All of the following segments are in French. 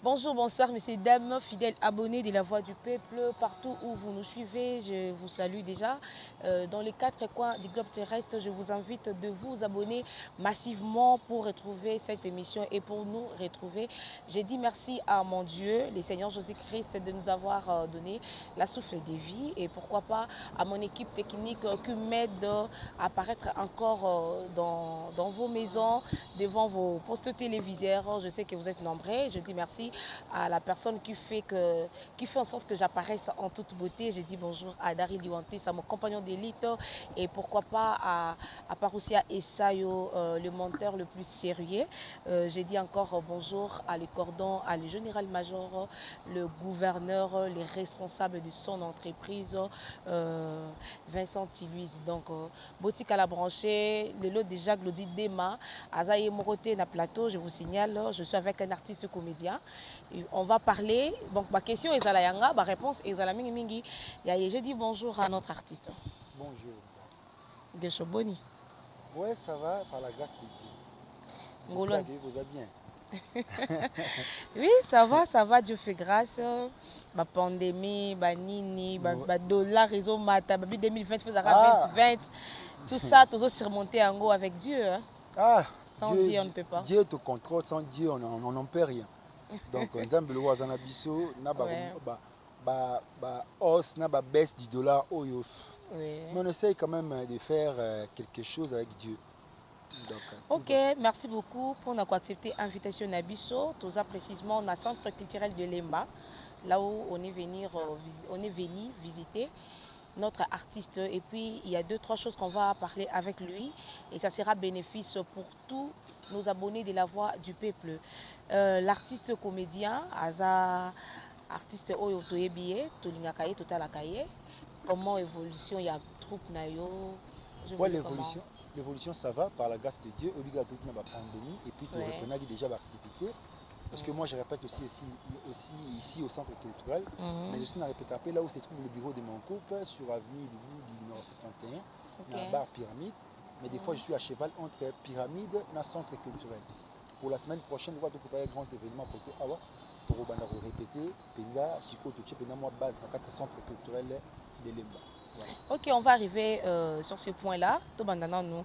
Bonjour, bonsoir, messieurs, dames, fidèles abonnés de la Voix du Peuple, partout où vous nous suivez, je vous salue déjà. Dans les quatre coins du globe terrestre, je vous invite de vous abonner massivement pour retrouver cette émission et pour nous retrouver. J'ai dit merci à mon Dieu, le Seigneur Jésus-Christ, de nous avoir donné la souffle de vie et pourquoi pas à mon équipe technique qui m'aide à apparaître encore dans vos maisons, devant vos postes téléviseurs. Je sais que vous êtes nombreux. Je dis merci à la personne qui fait en sorte que j'apparaisse en toute beauté. Je dis bonjour à Dari Diwanté, c'est mon compagnon d'élite. Et pourquoi pas à Parousia Essayo, le monteur le plus sérieux. J'ai dit encore bonjour à le cordon, à le général-major, le gouverneur, les responsables de son entreprise, Vincent Tiluise. Donc, boutique à la branchée, le lot déjà Glody Dema, Azaye Moroté na plateau, je vous signale, je suis avec un artiste comédien. Et on va parler, donc ma question est la yanga, ma réponse est la mingi mingi. Je dis bonjour à notre artiste. Bonjour. Geshoboni. Ouais, ça va, par la grâce de Dieu. Ngolon. J'espère que vous allez bien. Oui, ça va, Dieu fait grâce. Ma pandémie, ma nini, ma dollar, réseau mata, ma 2020, faisara 2020. Tout ça, tout ça surmonté en gros avec Dieu. Hein. Ah, Sans Dieu, on ne peut pas. Dieu te contrôle, sans Dieu, on n'en peut rien. Donc, Nzambe le wazana biso, na ba hausse, na ba baisse du dollar, oyo. Oui. Mais on essaye quand même de faire quelque chose avec Dieu. Donc, ok, merci beaucoup pour avoir accepté l'invitation Nabiso. Tout ça précisément dans le centre culturel de Lemba, là où on est venu visiter notre artiste. Et puis, il y a deux, trois choses qu'on va parler avec lui. Et ça sera bénéfice pour tous nos abonnés de la Voix du Peuple. L'artiste comédien, Aza, artiste Oyo Toyebiye, Tolingakaye, Totalakaye. Comment évolution, il y a troupe Nayo. ouais, l'évolution, ça va, par la grâce de Dieu, obligatoire dans la pandémie, et puis tu reprenais déjà l'activité. Parce que moi, je répète aussi ici au centre culturel, mais je suis dans le là où se trouve le bureau de mon couple, sur avenue du numéro 71, dans la barre Pyramide. Mais des fois, je suis à cheval entre Pyramide et centre culturel. Pour la semaine prochaine, on va préparer un grand événement pour tout. Ah ouais, tu vas répéter, Penga, Chico, tu as moi base dans le centre culturel de Lemba. Voilà. Ok, on va arriver sur ce point-là. Tout bandana nous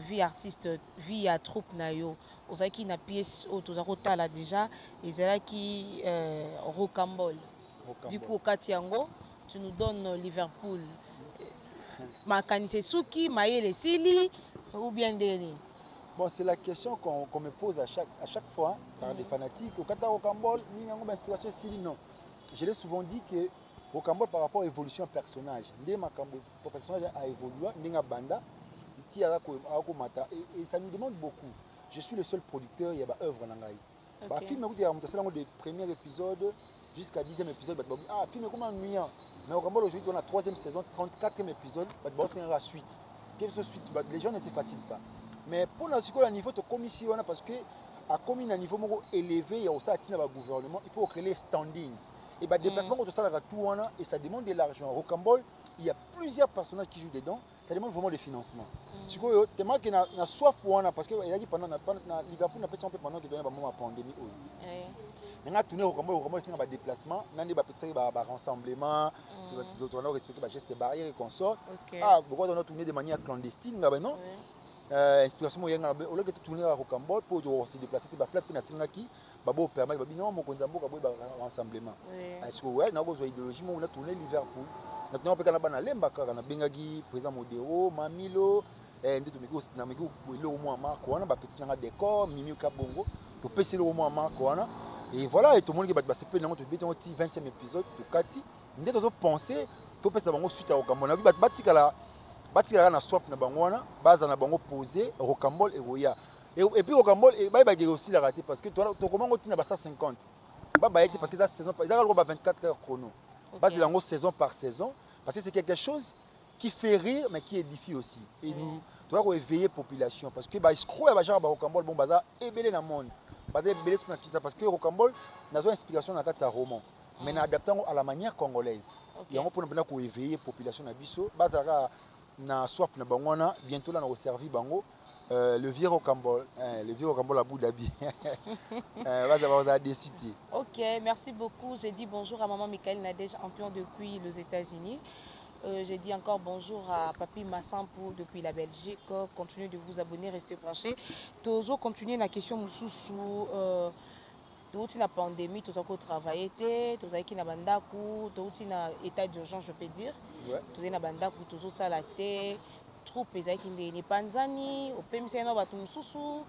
vie artiste, vie à troupe nayo. Aux qui na pièce auto rota là déjà, et c'est là qui rocambole. Du coup, Katiango, tu nous donnes Liverpool. Makanise Suki, Maïle Sili ou bien Deni. Bon, c'est la question qu'on me pose à chaque fois par des fanatiques. Au Qatar Rocambole, inspiration Sili, non. Je l'ai souvent dit que Rocambole par rapport à l'évolution personnage, le personnage a évolué, et ça nous demande beaucoup. Je suis le seul producteur, il y a une œuvre dans la film, du premier épisode jusqu'à 10e épisode, film comme un million. Mais Rocambole aujourd'hui, on a 3e saison, 34e épisode, c'est la suite. Les gens ne se fatiguent pas. Mais pour le niveau de commission, parce que à commune à niveau élevé, il y a aussi un gouvernement, il faut créer standing. Et le déplacement contre ça, et ça demande de l'argent. Au Cambodge, il y a plusieurs personnages qui jouent dedans, ça demande vraiment des financements. Tu vois, tu as soif pour parce que il a dit pendant Liverpool, on a fait pendant qu'il y a la pandémie. On a tourné au Cambodge, c'est un déplacement, on a un rassemblement, on a respecté les gestes barrières et consorts. Ah, pourquoi on a tourné de manière clandestine, non? Inspiration moyenne au lieu de tourner à Rocambole pour se déplacer la place pour nasinaki babo permet non mon condambo ka rassemblement est-ce que ouais na ko idéologie on a tourné Liverpool maintenant on peut kana lemba ka na bengaki président Modero Mamilo ndito miko na miko le au moins marco na ba petit na décor mimi ka bongo to pesi le au moins marco na et voilà et tout le monde qui va se peut na to 20e épisode to kati ndito to penser to pesa bango suite à Rocambole na ba batikala batikala na soif na bango wana baza na bango posé Rocambole et Roya et puis Rocambole et ba aussi la raté parce que to comment on tina ba 150 ba parce que ça saison ils ont 24 heures chrono base la saison par saison parce que c'est quelque chose qui fait rire mais qui édifie aussi et nous doit éveiller population parce que ba escroc ba genre ba Rocambole bon baza ebelé na monde ba ebelé parce que Rocambole n'a pas inspiration na kata roman mais na adaptant à la manière congolaise et on peut pas éveiller population na biso bazara na soif na bango wana bientôt là na servir bango Le vieux Rocambole, le vieux Rocambole à Abu Dhabi. Vous avez décidé. Ok, merci beaucoup. J'ai dit bonjour à maman Michael Nadège, Ampion depuis les États-Unis. J'ai dit encore bonjour à Papi Massampo depuis la Belgique. Continuez de vous abonner, restez branchés. Toujours continuer la question Moussoussou. Tout la pandémie, tout ça qu'on travaille, tout ça qui n'a pas d'acoup, tout na état d'urgence, je peux dire. Tout na bandaku, tout ça la terre, trop pesé qui n'est pas nzani, au PM c'est non batum sousou,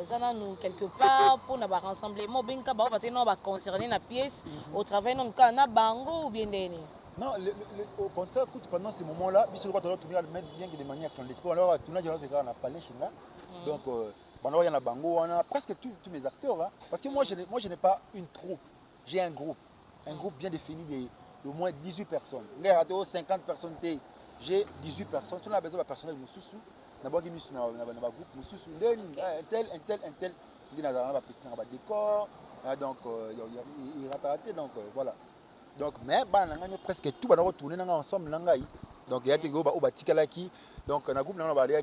zana nous quelque part pour na rassemblement benka ba parce que non va concerner la pièce au travail non kana bango ou bien deni. Non, au contraire, pendant ces moments-là, puisque on doit tourner bien que de manière clandestine, alors tourner dans la palais là. Donc pendant il y a bango, on a presque tous mes acteurs hein, parce que moi je n'ai pas une troupe, j'ai un groupe bien défini de moins 18 personnes. Les radios 50 personnes, j'ai 18 personnes, si on a besoin de personnel Moussoussou, d'abord qui mis dans le groupe Moussoussou, un tel, il y a un décor, donc il a raté, donc voilà. Donc mais presque tout va retourner ensemble donc il y a des groupes donc un groupe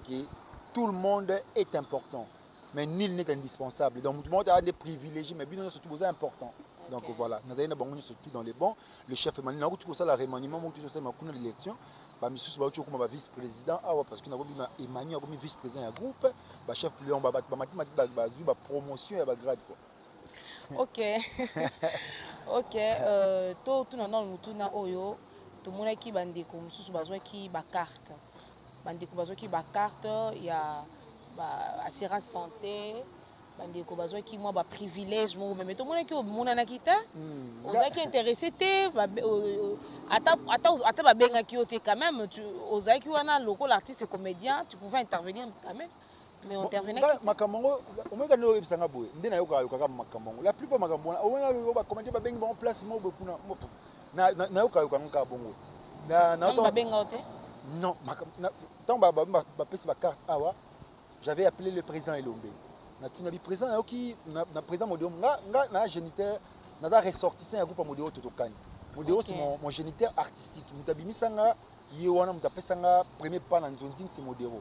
qui tout le monde est important mais nul n'est indispensable donc tout le monde a des privilégiés mais bien surtout c'est important donc voilà nous avons surtout dans les bons le chef Emmanuel tout pour ça la remaniement tout ça ma l'élection ba misus ba tu comme vice-président parce que nous avons Emmanuel comme vice-président un groupe ba chef Léon ba promotion et ba grade quoi. Ok. Ok. Tout le oyo. Tout le monde qui bande comme sous besoin qui ba carte. Bande besoin qui ba carte. Il y a assurance santé. Bande besoin qui moi ba privilège moi mais tout le monde qui au monde na kita. Aux qui intéressé te ata ba benga qui ote quand même tu aux qui wana local l'artiste comédien tu pouvais intervenir quand même. Mais on intervenait makambo au moins quand on sanga boy ndena yoka yoka makambo la plupart makambo au moins ba commenter ba bengi bon place mo bekuna na yoka yoka nka bongo na ba benga ote non tant ba pesi ba carte awa j'avais appelé le président Elombe na tuna bi président yoki na président modéo nga na géniteur na za ressortissant ya groupe modéo totokani modéo c'est mon géniteur artistique mutabimi sanga yewana mutapesanga premier pas na nzonzing c'est modéo.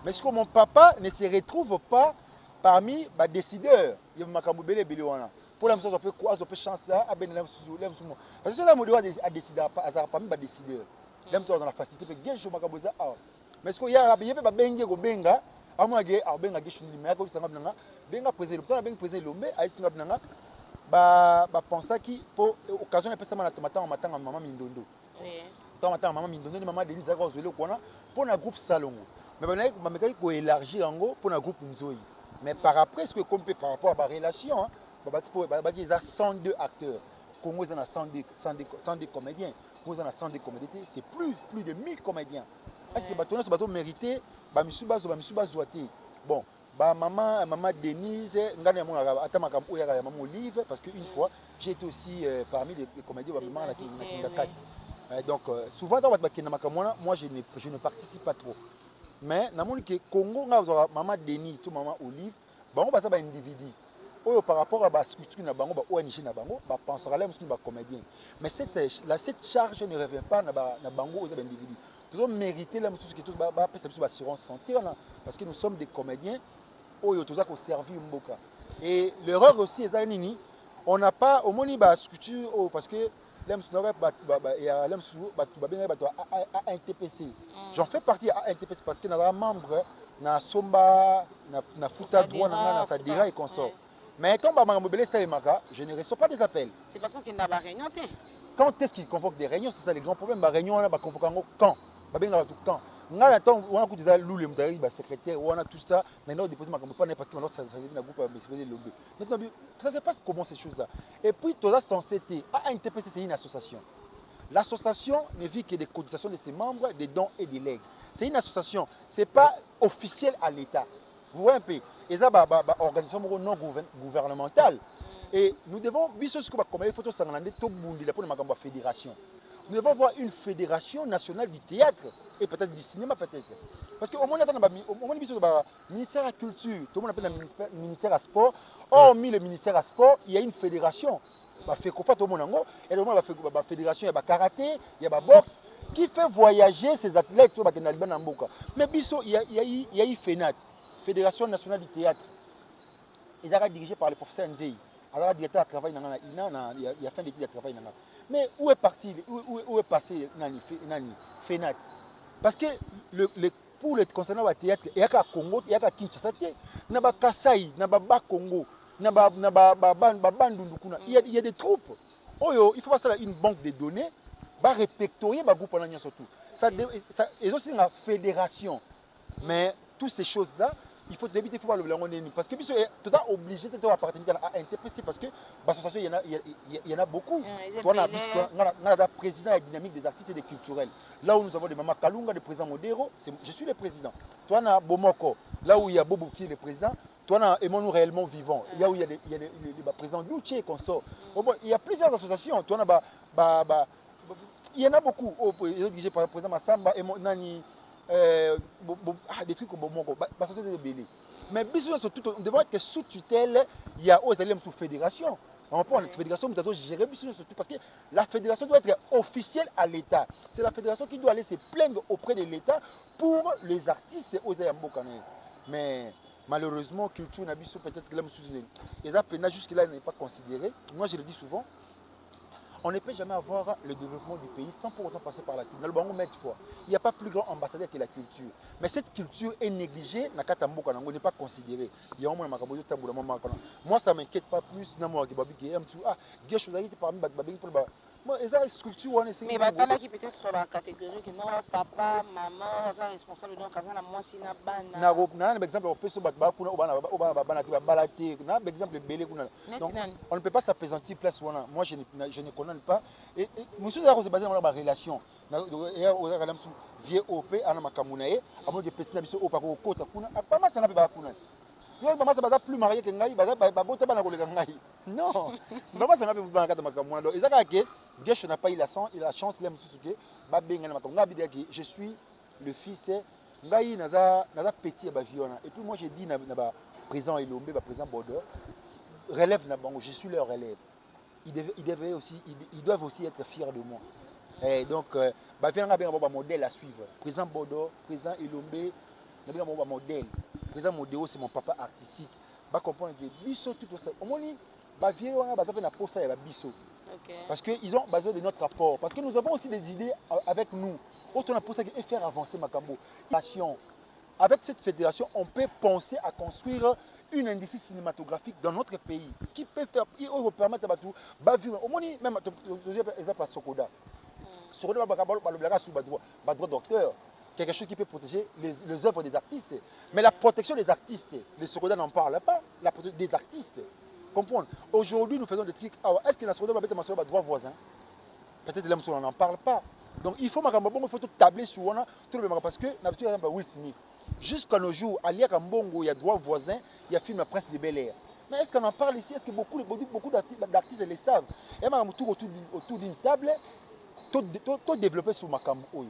Mais est-ce que mon papa ne se retrouve pas parmi les décideurs? Il y a pour la mission, on peut chance à ben parce que c'est là où a décidé parmi les décideurs. Même dans la facilité, peut bien jouer makaboza. Mais est-ce qu'il y a bien benga go benga? À moi benga gishuni mais ko sanga benga benga président benga président Lombe a singa benga ba pensa qui pour occasion de passer matin maman Mindondo. Tant matin maman Mindondo maman Denise a rozolé kona pour un groupe Salongo. Mais il faut élargir pour un groupe Nzoï. Mais par après, ce que par rapport à la relation, il y a 102 acteurs. Congo, il y a 102 comédiens. Congo, il y a 102 comédiens. C'est plus de 1000 comédiens. Est-ce que tu as mérité bon, maman Denise, maman Olive, parce qu'une fois, j'ai été aussi parmi les comédiens de maman qui donc, souvent, moi, je ne participe pas trop. Mais namoni ke Congo nga maman Denis to maman Olive bango basa ba individu oyo par rapport à ba structure na bango ba ONG na bango ba pensera là musu ba comédien mais cette charge ne revient pas na bango aux individus nous devons mériter là musu ki tous ba pesa biso ba assurance santé parce que nous sommes des comédiens oyo toza ko servir mboka et l'erreur aussi est nini on n'a pas au moni ba structure parce que j'en fais partie à NTPC parce que nous membre na Somba na Futa droit na Sadira et consort. Mais quand je ne reçois pas des appels. C'est parce qu'on n'a pas réunion. Quand est-ce qu'ils convoquent des réunions? C'est ça l'exemple problème. La réunion, on a convoqué quand? Quand? On a déjà loué le secrétaire, on a tout ça. Maintenant, on dépose ma campagne parce que maintenant, ça devient un groupe de lobby. Donc, ça ne se passe comment ces choses-là. Et puis, tout ça, censé être. NTPC, c'est une association. L'association ne vit que des cotisations de ses membres, des dons et des legs. C'est une association. Ce n'est pas officiel à l'État. Vous voyez un peu. Et ça, c'est une organisation non gouvernementale. Et nous devons, vu ce que comme les photos pour la fédération. Nous devons avoir une fédération nationale du théâtre et peut-être du cinéma peut-être. Parce qu'au moins, le ministère de la Culture, tout le monde appelle le ministère à sport. Hormis le ministère à sport, il y a une fédération. FECOFA, tout le monde, et la fédération, il y a karaté, il y a boxe, qui fait voyager ces athlètes. Mais il y a eu FENAT, Fédération nationale du théâtre. Ils sont dirigés par le professeur Nzei. Alors, le directeur de travail, il a fait des études de travail. Mais où est parti, où est passé Nani, FENAT? Parce que pour les concernant le théâtre, il y a qu'à Congo, il y a qu'à Kinshasa, il y a Kasaï, il y a Congo, il y a des troupes. Il faut passer une banque de données, répertorier les groupes surtout. Ils ont aussi une fédération. Mais toutes ces choses-là, il faut débuter, il faut voir le blanc. Parce que tu es obligé de appartenir à interpréter parce que l'association, il y en a beaucoup. Toi, on a le président et dynamique des artistes et des culturels. Là où nous avons des Mama Kalunga, le président Modero, je suis le président. Toi, on a Bomoko, là où il y a Bobo qui est le président. Toi, on a Emmanuel réellement vivant. Là où il y a les présidents Douché et consorts. Il y a plusieurs associations. Toi, on a il y en a beaucoup. Ils ont dirigé par le président Massamba, Nani. Des trucs comme la société de Bélé. Mais on devrait être sous tutelle, il y a aux élèves sous fédération. On prend la fédération, nous devons gérer surtout parce que la fédération doit être officielle à l'État. C'est la fédération qui doit aller se plaindre auprès de l'État pour les artistes aux Ayambokané. Mais malheureusement, culture n'a peut-être que l'homme sous les jusque-là n'est pas considéré. Moi, je le dis souvent. On ne peut jamais avoir le développement du pays sans pour autant passer par la culture. Il n'y a pas plus grand ambassadeur que la culture. Mais cette culture est négligée, on n'est pas considéré. Moi, ça ne m'inquiète pas plus. Mais batala qui peut-être la catégorie que non, papa, maman, ça responsable donc quand moi si na bana. Na exemple on peut se battre kuna exemple belé kuna. Donc on ne peut pas s'appesantir place wana. Moi je ne connais pas et monsieur ça se basé dans la relation. Na oza kana mtu vie OP ana makamuna ye amo de petit na biso opa ko kota kuna pas ma sana ba kuna. Yo mama ça baza plus marié que ngai baza ba bota bana koleka ngai. Non. Mama ça na ba kata makamuna donc ezaka ke Gesh n'a pas eu la chance je suis le fils ngai naza petit et puis moi j'ai dit na président Elombe président Bordeaux relève na bango je suis leur relève ils doivent aussi être fiers de moi et donc modèle à suivre président Bordeaux président Elombe na modèle président Modéo c'est mon papa artistique ba comprendre que biso tout ça au moins ba vieux wana ba na posa ya biso. Okay. Parce qu'ils ont besoin de notre apport. Parce que nous avons aussi des idées avec nous. Autant pour ça et faire avancer Makambo. Avec cette fédération, on peut penser à construire une industrie cinématographique dans notre pays qui peut permettre à tout. Au moins, même exemple à Sokoda. Sokoda va sous droit docteur. Quelque chose qui peut protéger les œuvres des artistes. Mais la protection des artistes, les Sokoda n'en parlent pas. La protection des artistes. Comprendre. Aujourd'hui, nous faisons des trucs. Est-ce que la Sokoda va mettre ma droit voisin? Peut-être que on n'en parle pas. Donc il faut tout tabler sur tout le monde. Parce que, Will Smith, jusqu'à nos jours, à Liakambongo, il y a droit voisin, il y a film La Prince de Bel-Air. Mais est-ce qu'on en parle ici? Est-ce que beaucoup d'artistes le savent? Et même autour d'une table, tout développé sur Makambo.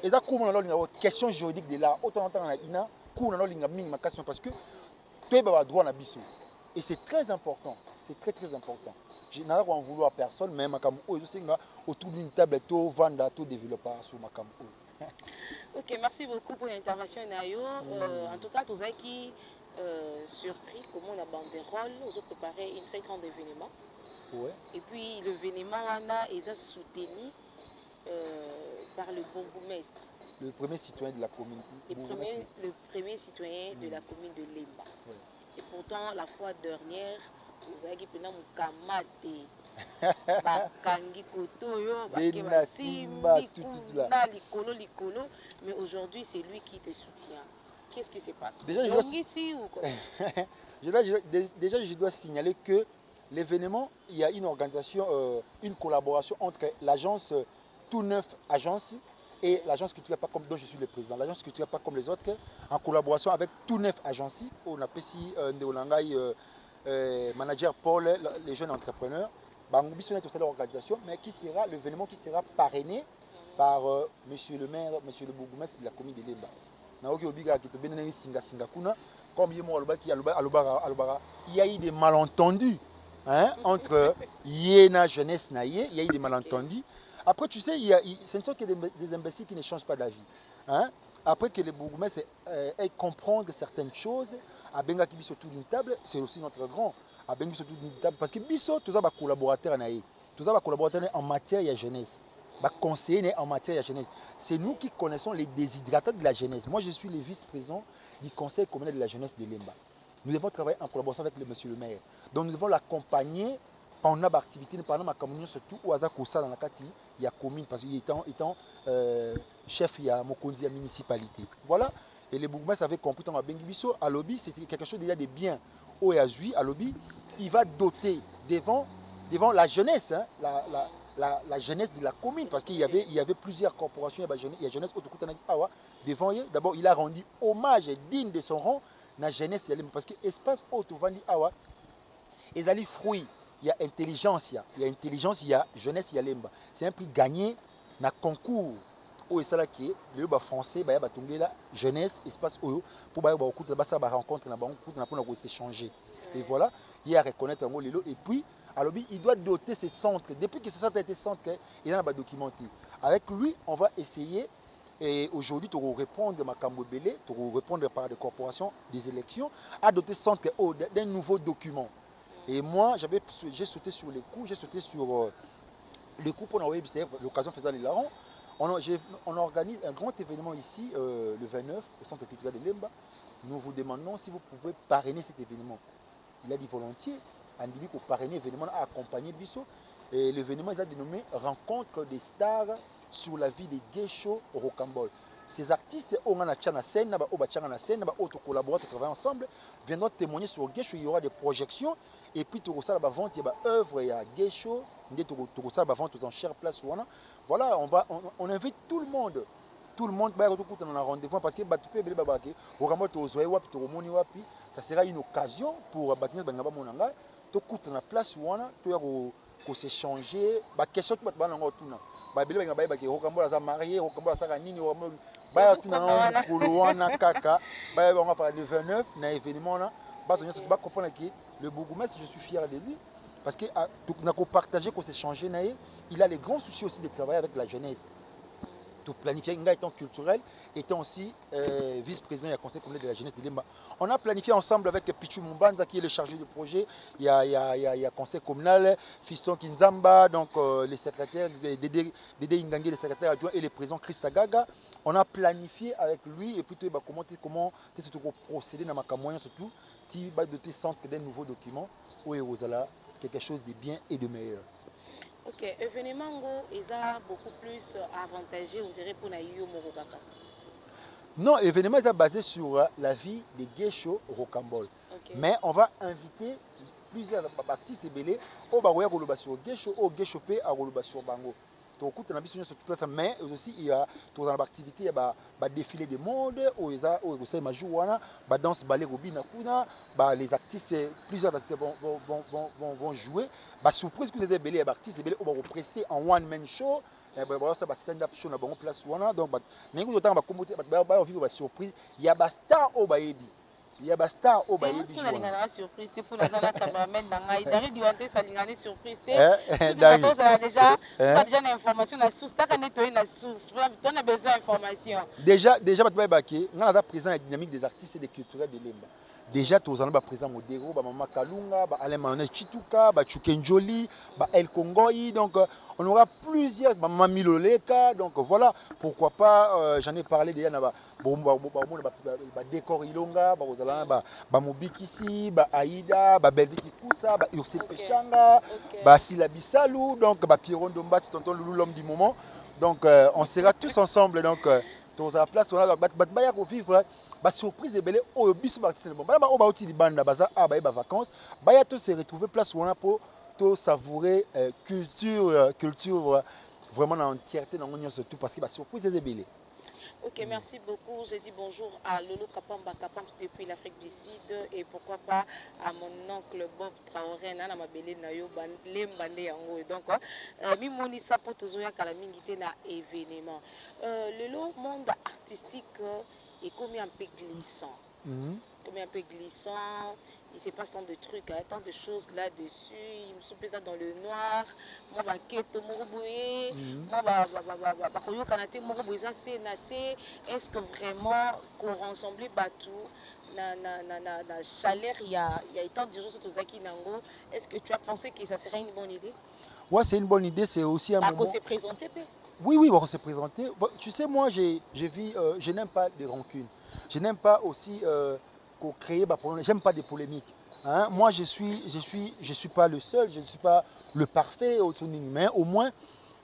Et ça, comme on a une question juridique de là, autant on a une question parce que tout est droit à biso. Et c'est très important, c'est très très important. Je n'ai pas en vouloir à personne, mais autour d'une table, tout vendre, tout développer sur Makambo. Ok, merci beaucoup pour l'intervention Nayo. En tout cas, tous qui surpris comment on a banderole, nous avons préparé un très grand événement. Ouais. Et puis l'événement est soutenu par le bon bourgmestre. Le premier citoyen de la commune. Le premier citoyen de la commune de Lemba. Ouais. Et pourtant, la fois dernière, vous avez dit que nous avons bakangi kotoyo, likolo, mais aujourd'hui c'est lui qui te soutient. Qu'est-ce qui se passe? Déjà, je dois signaler que l'événement, il y a une organisation, une collaboration entre l'agence Tout Neuf Agence et l'agence culturelle pas comme dont je suis le président. L'agence culturelle pas comme les autres, en collaboration avec Tout Neuf Agence, on a ici manager Paul, les jeunes entrepreneurs, l'organisation, mais qui sera l'événement qui sera parrainé par monsieur le maire, monsieur le bourgmestre de la commune de Lemba. Comme il y a eu des malentendus hein, entre Yéna jeunesse naïe, il y a eu des malentendus. Après, tu sais, ce ne sont que des imbéciles qui ne changent pas d'avis. Hein? Après que les bourgmestres aient comprendre certaines choses, à Benga qui vit autour d'une table, c'est aussi notre grand. À Benga autour d'une table, parce que Bisso, tous les collaborateurs en matière de jeunesse. Conseiller en matière de jeunesse. C'est nous qui connaissons les déshydratants de la jeunesse. Moi, je suis le vice-président du conseil communal de la jeunesse de Lemba. Nous devons travailler en collaboration avec monsieur le maire. Donc nous devons l'accompagner pendant l'activité, pendant ma communion, surtout au hasard dans la Kati, il y a commune, parce qu'il étant chef, il y a Mokondi, municipalité. Voilà. Et les bourgmestres avaient compris dans Bengibiso, à lobby, c'était quelque chose déjà de bien. Au Yazui, à lobby, il va doter devant la jeunesse, hein, la jeunesse de la commune, parce qu'il y avait plusieurs corporations, il y a jeunesse devant. D'abord, il a rendu hommage digne de son rang la jeunesse, parce que l'espace autovandi awa, ils allaient fruits. Il y a intelligence, il y a jeunesse, il y a lemba. C'est un prix gagné dans le concours. Où est-ce que le français, la jeunesse, espace pour rencontre, pour s'échanger. Et voilà, il y a reconnaître un mot. Et puis, alors, il doit doter ces centres. Depuis que ce centre a été centre, il a documenté. Avec lui, on va essayer. Et aujourd'hui, tu vas répondre à Makambo Belé, tu vas répondre par des corporations, des élections, à doter centre d'un nouveau document. Et moi, j'ai sauté sur les coups, j'ai sauté sur les coups pour l'occasion faisant les larrons. On organise un grand événement ici, le 29, au centre culturel de Lemba. Nous vous demandons si vous pouvez parrainer cet événement. Il a dit volontiers, Andibi pour parrainer l'événement, à accompagner Bissot. Et l'événement, il a dénommé Rencontre des stars sur la vie des Geisho au Rocambole. Ces artistes, on a la scène, autres collaborateurs travaillent ensemble, viendront témoigner sur Geisho. Il y aura des projections. Et puis, tu reçois la vente, il y a œuvre, il y a Geisho, tu reçois la vente aux enchères place. Voilà, on invite tout le monde. Tout le monde va retrouver dans un rendez-vous parce que ça sera une occasion pour la place pour s'échanger. Question qui va marié, le 29, le bourgmestre, je suis fier de lui. Parce que nous avons partagé, qu'on s'est changé, il a les grands soucis aussi de travailler avec la jeunesse. Tout planifier, étant culturel, étant aussi vice-président du conseil communal de la jeunesse de Lemba. On a planifié ensemble avec Pichu Mumbanza qui est le chargé du projet. Il y a conseil communal, Fiston Kinzamba, donc les secrétaires, Dédé Ingangi, les secrétaires adjoints et le président Chris Sagaga. On a planifié avec lui et puis comment procéder dans ma moyen surtout, si va doter centre d'un nouveau document où il y a quelque chose de bien et de meilleur. Ok, événement est beaucoup plus avantageux, on dirait, pour Naïyo Morogaka. Non, l'événement est basé sur la vie des Geisho au Rocambole. Okay. Mais on va inviter plusieurs artistes belés au Baroya Roloba sur Geisho, au Geisho P à Roloba sur Bango. Mais aussi, il y a dans l'activité, il y a défilé de mode, où il y a danse ballet Robina Kuna, les artistes, plusieurs artistes vont jouer. Surprise que vous êtes belé, les artistes belés vont prester en one-man show. Stand-up show na bango place wana donc mais nous autant ba vivre surprise il y a star au baebi il y a star au baebi est-ce qu'on a lingana surprise pour la zala cameraman nanga dari duante ça lingana surprise tout ça déjà ça déjà l'information la source ta kana to na source on a besoin d'information déjà ba baké on a présent la dynamique des artistes et des culturels de Lemba. Déjà tous en présent Modero, Mama Kalunga, Alain Manet Chituka, Chukenjoli, El Kongoi, donc on aura plusieurs, Mama Miloleka, donc voilà, pourquoi pas, j'en ai parlé déjà, décor Ilonga, Mobikisi, Aïda, Belviki Koussa, Urse Pechanga, Silabisalou, donc Pierron Domba, c'est tonton Loulou l'homme du moment, donc on sera tous ensemble, donc dans la place, on va vivre. Surprise et belé au bis martin bon ba o uti libanda baza ba vacances ba to se retrouver place où on a pour to savourer culture vraiment en entièreté dans l'union surtout parce que surprise et belé. Ok, merci beaucoup. Je dis bonjour à Lolo Kapamba depuis l'Afrique du Sud et pourquoi pas à mon oncle Bob Traoré na mabele na yo lembande yango donc mi moni sapo tozoya kala mingité na événement le monde artistique est comme un peu glissant. comme un peu glissant. Il se passe tant de trucs, hein, tant de choses là-dessus. Il me soupe ça dans le noir. Moi, ma quête, mon boye. Moi, est-ce que vraiment, qu'on ensemble bateau, na chaleur, il y a tant de choses aux Zaki Nango. Est-ce que tu as pensé que ça serait une bonne idée? Ouais, c'est une bonne idée, c'est aussi un moment. Se présenter, oui, on va se présenter. Tu sais, moi, je n'aime pas des rancunes. Je n'aime pas aussi qu'on crée des problèmes. J'aime pas des polémiques. Hein? Moi, je suis pas le seul, je ne suis pas le parfait, mais au moins,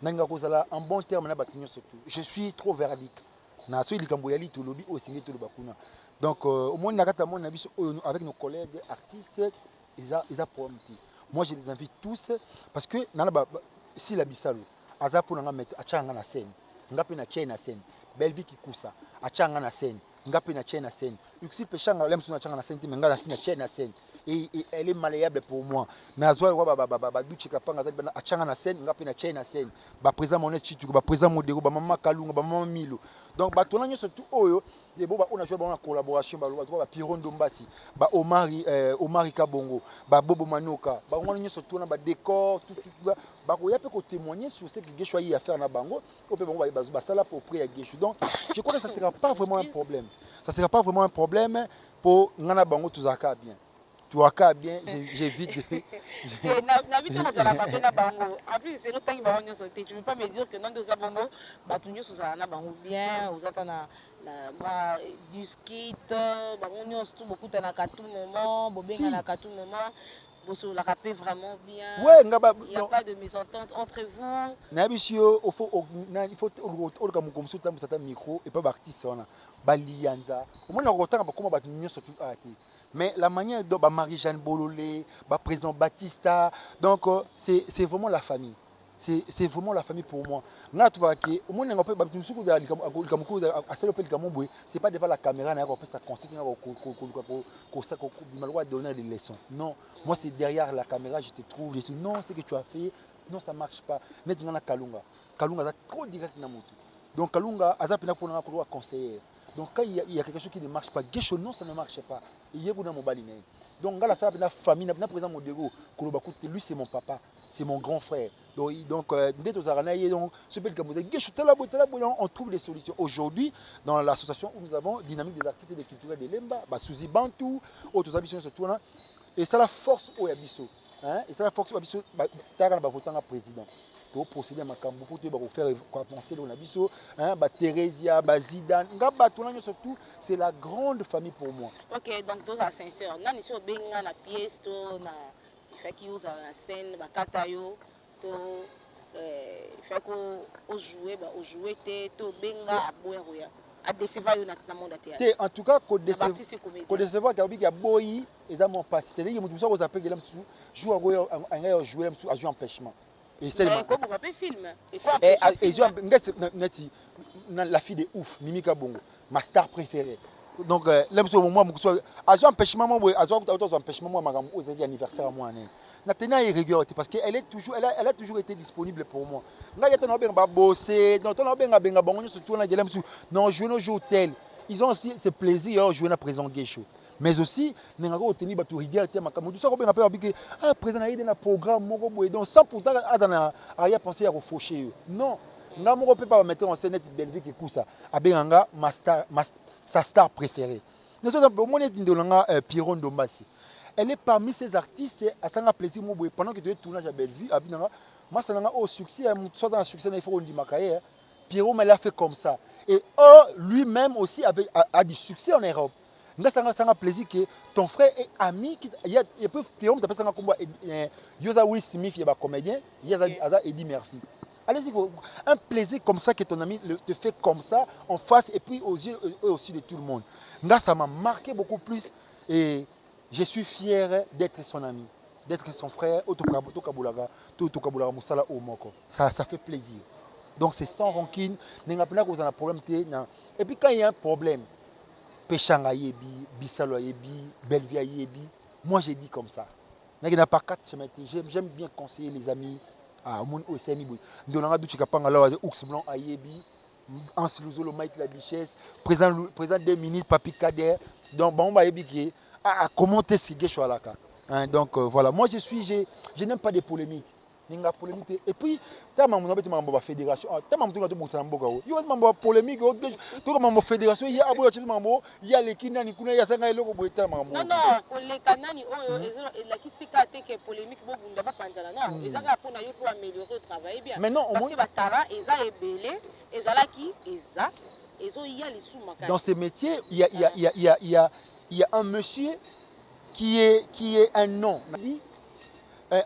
en bon terme, je suis trop verdict. Donc, au moins, avec nos collègues artistes, ils ont problème. Moi, je les invite tous parce que si la bisalo, aza pour nga mettre achanga na scène, ngapi na chain na scène, belvi kikusa, achanga na scène, ngapi na chain na scène. Uxi pechanga lem suna achanga na scène, mais nga na chain na scène. Et elle est malléable pour moi. Na zwa ba duchi kapanga za bana achanga na scène, ngapi na chain na scène. Ba présent mon chitu, ba présent modero, ba mama kalunga, ba mama milo. Donc ba tona nyoso tout oyo, et bon ba on a joué ba collaboration ba Piron Dombasi, ba Omari Kabongo, ba Bobo Manoka, ba on nyoso tout na ba décor, tout ba ko ya pe ko témoigner sur ce que Gesho a faire na bango, ko pe bon ba sala pour prier Gesho. Donc je crois que ça sera pas vraiment un problème. Ça sera pas vraiment un problème pour ngana bango tout zaka bien. Tu vois bien, j'évite. En plus, c'est l'autre temps tu ne veux pas me dire que non, nous avons bien, vous êtes du ski, beaucoup de moment. Vous la rappelez vraiment bien. Ouais, il n'y a pas de mésentente entre vous. Il faut micro et pas artiste mais la manière dont Marie-Jeanne Bololé, président Batista, donc c'est vraiment la famille. C'est vraiment la famille pour moi. C'est pas devant la caméra, ça donner des leçons. Non, moi c'est derrière la caméra, je te trouve, je dis non, ce que tu as fait, non, ça marche pas. Maintenant, Kalunga est trop direct. Donc Kalunga, Azapina pour un conseiller. Donc quand il y a quelque chose qui ne marche pas, Gesho, non, ça ne marche pas. Il y a une famille. Donc là, ça a famille, lui c'est mon papa, c'est mon grand frère. Donc on trouve des solutions. Aujourd'hui, dans l'association où nous avons Dynamique des artistes et des culturels de Lemba, Suzy Bantou, autres habitations se tournent. Et c'est la force au Yabiso. Et c'est la force au Yabiso, président. Pour procéder à ma cambo pour faire penser dans l'Abiso, Thérésia, Zidane, surtout, c'est la grande famille pour moi. Ok, donc tous à sincère. Nous sommes bien dans la pièce, na fait qu'ils usent la scène, Katayo, to fait qu'on joue, on joue, to benga à boire. À décevoir na monde à théâtre. En tout cas, qu'on décevoir qu'il y a boyi, et ça mon passé. C'est-à-dire que nous avons appelé que jouer à jouer à empêchement. Et c'est le film. Et quoi la fille de ouf, Mimika Bongo, ma star préférée. Donc, moi, empêchement, moi, anniversaire à moi. Nathalie est rigueur parce qu'elle a toujours été disponible pour moi. Non, jouer nos jeux hôtel. Ils ont aussi ce plaisir de jouer dans présent Gesho. Mais aussi, nous avons obtenu la rigueur. Présent dans programme, donc sans pourtant arrière penser à refaucher. Non, nous ne pouvons pas mettre en scène Belvique et Koussa. Sa star préférée. Nous sommes Piron Dombasi. Elle est parmi ces artistes, à ça plaisir pendant que tu es tournage à Bellevue, moi ça n'a au succès, soit dans le succès il faut dire ma carrière. Pierrot mais l'a fait comme ça. Et lui-même aussi a du succès en Europe. Ça a plaisir que ton frère est ami il peut Pierrot t'appelle ça comme Yosa Will Smith il est comédien, il y a Eddie Murphy. Allez-y, un plaisir comme ça que ton ami te fait comme ça en face et puis aux yeux aussi de tout le monde. Là ça m'a marqué beaucoup plus et je suis fier d'être son ami, d'être son frère. Ça fait plaisir. Donc c'est sans rancune. Et puis quand il y a un problème, Péchanga yebi, Bissalo yebi, Bellevue yebi, moi j'ai dit comme ça. J'aime bien conseiller les amis. Président 2 minutes, Papi Kader, Donc, bon, on va ébiquer à commenter ce que je suis là. Donc, voilà. Moi, je n'aime pas des polémiques. Ninga polémique. Et puis, ta maman tu m'as fédération. Ta maman tu m'as dit que tu m'as polémique. Tu m'as fédération. Il y a aboua tu m'as il y a les kina ni kuna ya sanga eloko boita maman. Non non, les kanani oyo la qui s'est caté que polémique bo bunda ba panzala non. Ezaka pour na yo pour améliorer le travail bien. Mais non, parce que ba talent eza ebelé, ezala qui eza ezo il y a les sous makasi. Dans ces métiers, il y a un monsieur qui est un nom.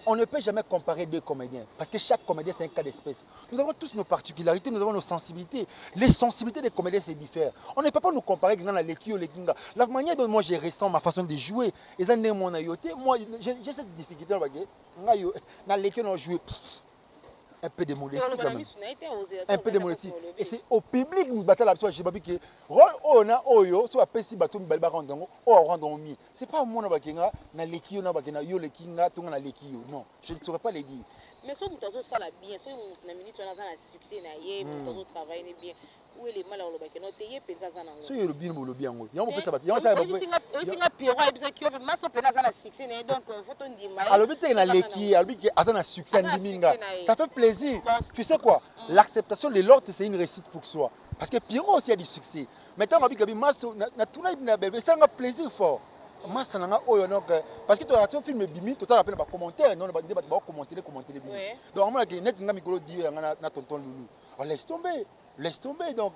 On ne peut jamais comparer deux comédiens parce que chaque comédien c'est un cas d'espèce. Nous avons tous nos particularités, nous avons nos sensibilités. Les sensibilités des comédiens c'est différent. On ne peut pas nous comparer avec les Kyo, les Kinga. La manière dont moi j'ai ressens ma façon de jouer, moi j'ai cette difficulté dans les Kyo, on joue un peu de modestie. Un peu de modestie. Et c'est au public nous battons la je sais que rôle on a oyo soit pesi bateau balba randongo o randongo mi. C'est pas moi na bakenga na lekio na bakena yo lekinga tunga na lekio. Non, je ne saurais pas les dire. Mais si vous ça la bien, si vous na minute on a un succès na yé, vous travaillez bien. Où est les mal au bakena teye penza za na ngo. So yo le bien le bien ngo. Ya mo pesa ba. Ya singa piro e bisa kio maso penza na succès na donc faut on dit mai. Alors bité na leki, alors bité azana succès ndiminga. Ça fait plaisir. Tu sais quoi? L'acceptation de l'autre c'est une réussite pour soi. Parce que Pierrot aussi a du succès. Maintenant, on a ça a plaisir fort. Parce que tu as un film bimi, tu as appelé par commentaire, non, commenter. Donc, on a dit, net, on a dit, on a tonton Loulou. On laisse tomber. Donc. Laisse tomber. Non,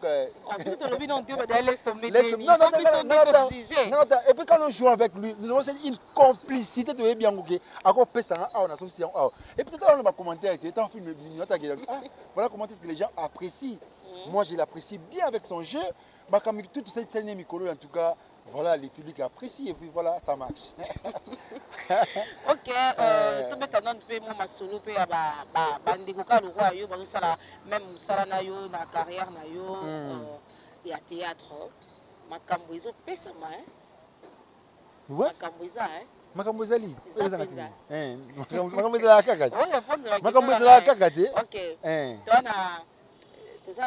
et puis quand on joue avec lui, nous avons une complicité de bien. Encore plus, on a solution. Et puis, on a commenté, tu as un film bimi, voilà comment est-ce que les gens apprécient. Moi, je l'apprécie bien avec son jeu. Comme toute cette scène Mikolo, en tout cas, voilà, les publics apprécient et puis voilà, ça marche. Ok, tu peux t'annoncer un peu mon solo, même Moussala Nayo, na carrière Nayo, et à théâtre. Ma camboiso pèse ma, hein? Ouais. Ma camboisa, hein? Makambozali. Ok. Toi, tout ça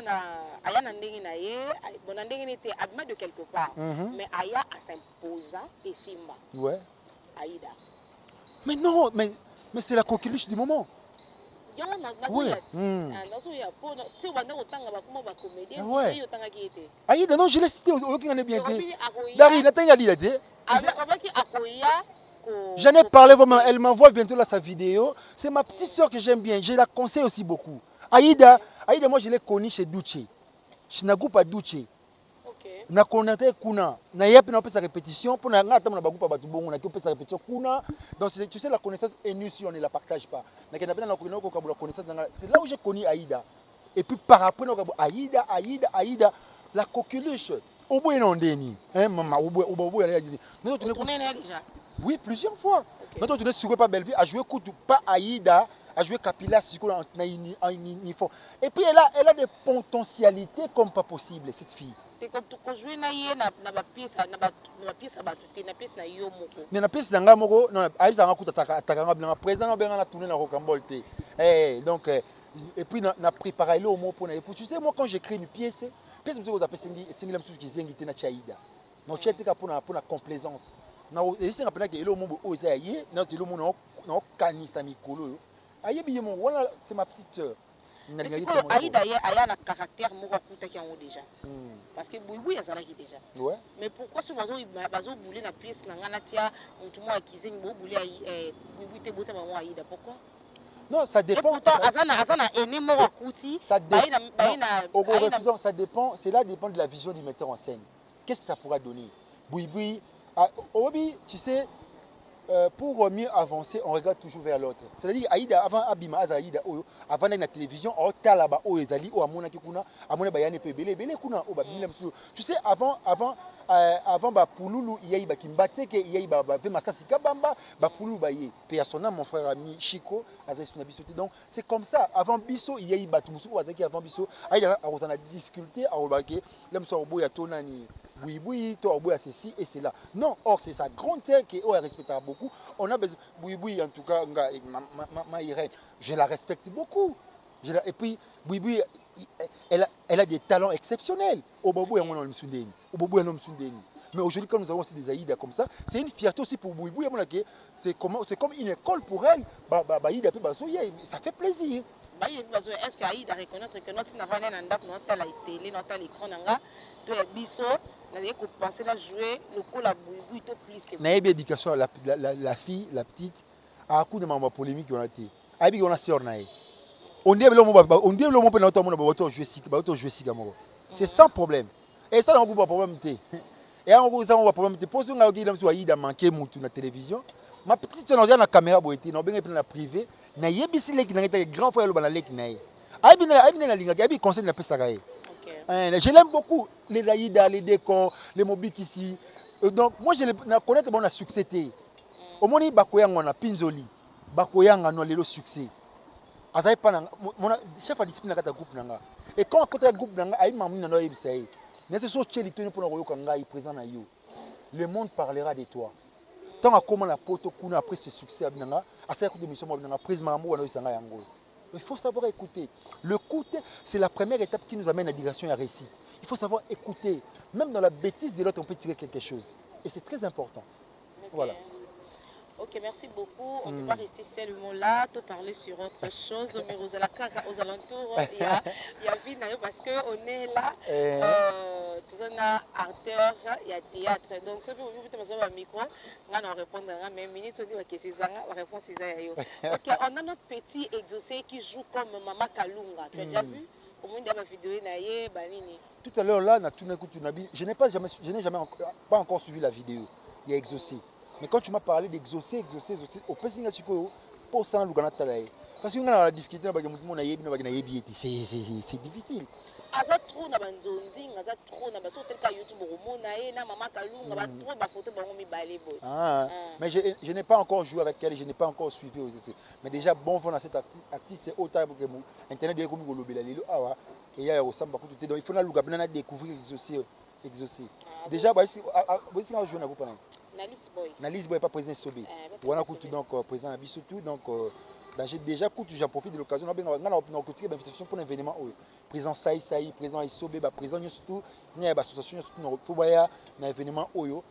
aya na ndenge na ye bon na ndenge n'était abima de quelque part mais aya à s'imposa et simba ouais Aïda mais non mais c'est la coqueluche du moment yango na ouais nazo ya po tu banda otanga ba kuma ba comédien ouais otanga ki était Aïda non je l'ai cité au qui en est bien Dari natanga l'idée j'en ai parlé vraiment elle m'envoie bientôt là sa vidéo c'est ma petite soeur que j'aime bien je la conseille aussi beaucoup Aïda, moi je l'ai connue chez Duce. Je n'ai pas Duce. Na connaître kuna. Na yep na sa répétition pour na ngata na bagupa batu bongo na sa répétition kuna. Donc tu sais la connaissance est nulle si on ne la partage pas. Na kana na connaissance c'est là où j'ai connu Aïda. Et puis par après Aïda la coqueluche. Obo enondeni. Hein maman obo elle a dit. Nous tu connais déjà. Oui, plusieurs fois. Maintenant tu ne joues pas Belleville à jouer coup pas Aïda. À jouer Capilla et puis elle a des potentialités comme pas possible cette fille. C'est comme tu jouer na pièce na pièce na yo moko. Na pièce nga moko non aiza nga kuta takanga blanc présent benga na tourner na Rocambole té. Donc et puis na préparer le mot pour na et puis tu sais moi quand j'écris une pièce vous appelez singi la msuki zengité na Chaïda. Donc tchetika pour na complaisance. Na et c'est rappelé que le mot o isaye na le mot na kanisa mikolo. Voilà, c'est ma petite soeur. Aïda a un caractère déjà. Parce que oui, il y a déjà. Ouais. Mais pourquoi ce oiseau boulé la pièce pourquoi? Non, ça dépend. Ça dépend. Cela dépend de la vision du metteur en scène. Qu'est-ce que ça pourra donner? Boui, tu sais. Pour mieux avancer, on regarde toujours vers l'autre. C'est-à-dire, Aïda, avant Abima, Aïda, avant la télévision, on talaba, o ezali, o amona kikuna, amona bayane pe bele kuna, o babila msu. Tu sais, avant ba pululu, yai ba kimbate ke yai ba ve masasi kabamba, ba pululu ba ye. Pe asona mon frère ami Chico, azali suna bisote. Donc c'est comme ça. Avant biso, yai ba tumusu, o azaki avant biso, Aïda a la difficulté à obake, l'emso obo ya tonani. Oui, toi, ceci et cela. Non, or, c'est sa grande terre qui est respectable beaucoup. On a besoin. Oui, en tout cas, ma Irène, je la respecte beaucoup. Et puis, elle a des talents exceptionnels. Au Bobo, il y a un homme sundéni. Mais aujourd'hui, quand nous avons aussi des Aïda comme ça, c'est une fierté aussi pour Boubou. C'est comme une école pour elle. Aïda, ça fait plaisir. Est-ce qu'il y a reconnaître que notre n'avons pas notre télé, notre écran, notre biso, nous penser à jouer le coup la Boubou plus que. Mais éducation, la fille, la petite, à coup de maman polémique on a été. Abi on a sœur naïe. On dit le mot pour notre jouer c'est sans problème. Et ça, on n'a pas problème. Et on n'a pas problème. Pour ceux qui ont manqué la télévision, ma petite soeur, la caméra, on a bien la privée. Na yebisi leki na grand frère le leki na ye. Abi conseil na pesa gaé. Je l'aime beaucoup les Aïda, les décors, les mobiles ici. Donc moi je connais bon la succès té. Au moni bakoyanga na pinzoli. Bakoyanga no lelo succès. Azai pa na chef de discipline na kata groupe nanga. Et quand côté groupe nanga ayi mamni na no yebisa ye. Ne se so tcheli toni pour na koyoka ngai présent na yo. Le monde parlera de toi. Tant à comment la poto kuna après ce succès abinanga, à cette émission abinanga prise mamou wana isanga yango. Il faut savoir écouter. L'écoute, c'est la première étape qui nous amène à la direction et à la réussite. Il faut savoir écouter. Même dans la bêtise de l'autre, on peut tirer quelque chose. Et c'est très important. Okay. Voilà. Ok, merci beaucoup. On ne peut pas rester seulement là, te parler sur autre chose. Mais aux alentours, il y a vie parce qu'on est là. Tout ça, acteur, il y a théâtre. Donc, ce que vous avez un micro, on va répondre à même minute, on va répondre à ok, on a notre petit exaucé qui joue comme Maman Kalunga. Tu as déjà vu? Au moins, il y a ma vidéo, tout à l'heure, là, je n'ai jamais pas encore suivi la vidéo. Il y a exaucé. Mais quand tu m'as parlé d'exaucer, au pressing à Suko, pour ça, parce que la difficulté, c'est difficile. Mais je n'ai pas encore joué avec elle, je n'ai pas encore suivi aux essais. Mais déjà, bon, dans cet artiste, c'est autant que Internet est comme le et il y a au Samba. Donc il faut découvrir exaucer. Déjà, voici un jour, Nalis Boy pas président Sobé. On a donc président Abissotou donc j'ai déjà j'en profite de l'occasion on a une invitation pour un événement président Saï président Isobé président surtout il y a association pour voyer un événement oyo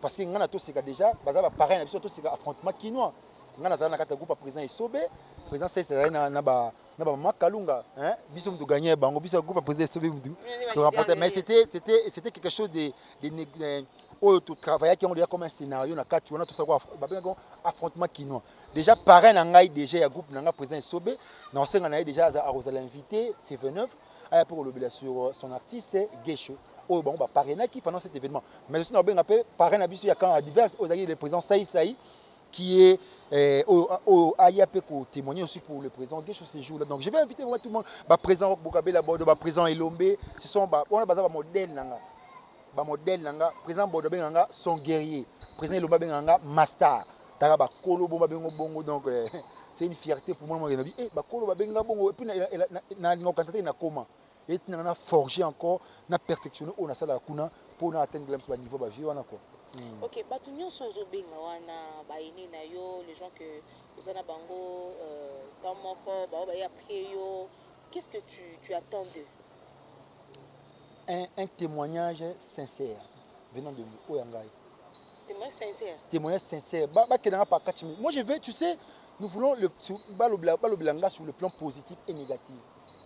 parce que on a tout c'est déjà bazaba parrain na surtout c'est affrontement kinois on a na kata groupe président Isobé président Saï c'est na ba Maman Kalunga hein biso mtu gagner bango biso groupe président Isobé mtu mais c'était quelque chose de tout travailler qui ont déjà comme un scénario na kati on a tout ça quoi affrontement kinois déjà parrain nangai déjà ya groupe nanga président Sobé non c'est ngana déjà à Rosal invité c'est 29 pour le sur son artiste Gesho oh bon bah parrainer qui pendant cet événement mais aussi on a appelé parrain na biso ya quand divers aux alliés le président Saï qui est au AIAP pour témoigner aussi pour le président Gesho ces jours là donc je vais inviter tout le monde bah président Bokabe la bord bah président Elombe ce sont bah on a bazar modèle nanga modèle nanga président Bodo Benganga son guerrier président Lomba Benganga master tara ba kolo bomba bengo bongo donc c'est une fierté pour moi moi dit ba kolo ba benga bongo et puis na ngokantata na comment et na forger encore na perfectionner on a ça la kuna pour na atteindre le niveau ba vie wana quoi. OK, ba tunyo sozo benga wana ba ini na yo les gens que vous en a bango dans mon corps ba ya après yo qu'est-ce que tu attends d'eux? Un témoignage sincère venant de nous. Témoignage sincère. Témoignage sincère. Moi je veux, tu sais, nous voulons le Balobelanga sur le plan positif et négatif.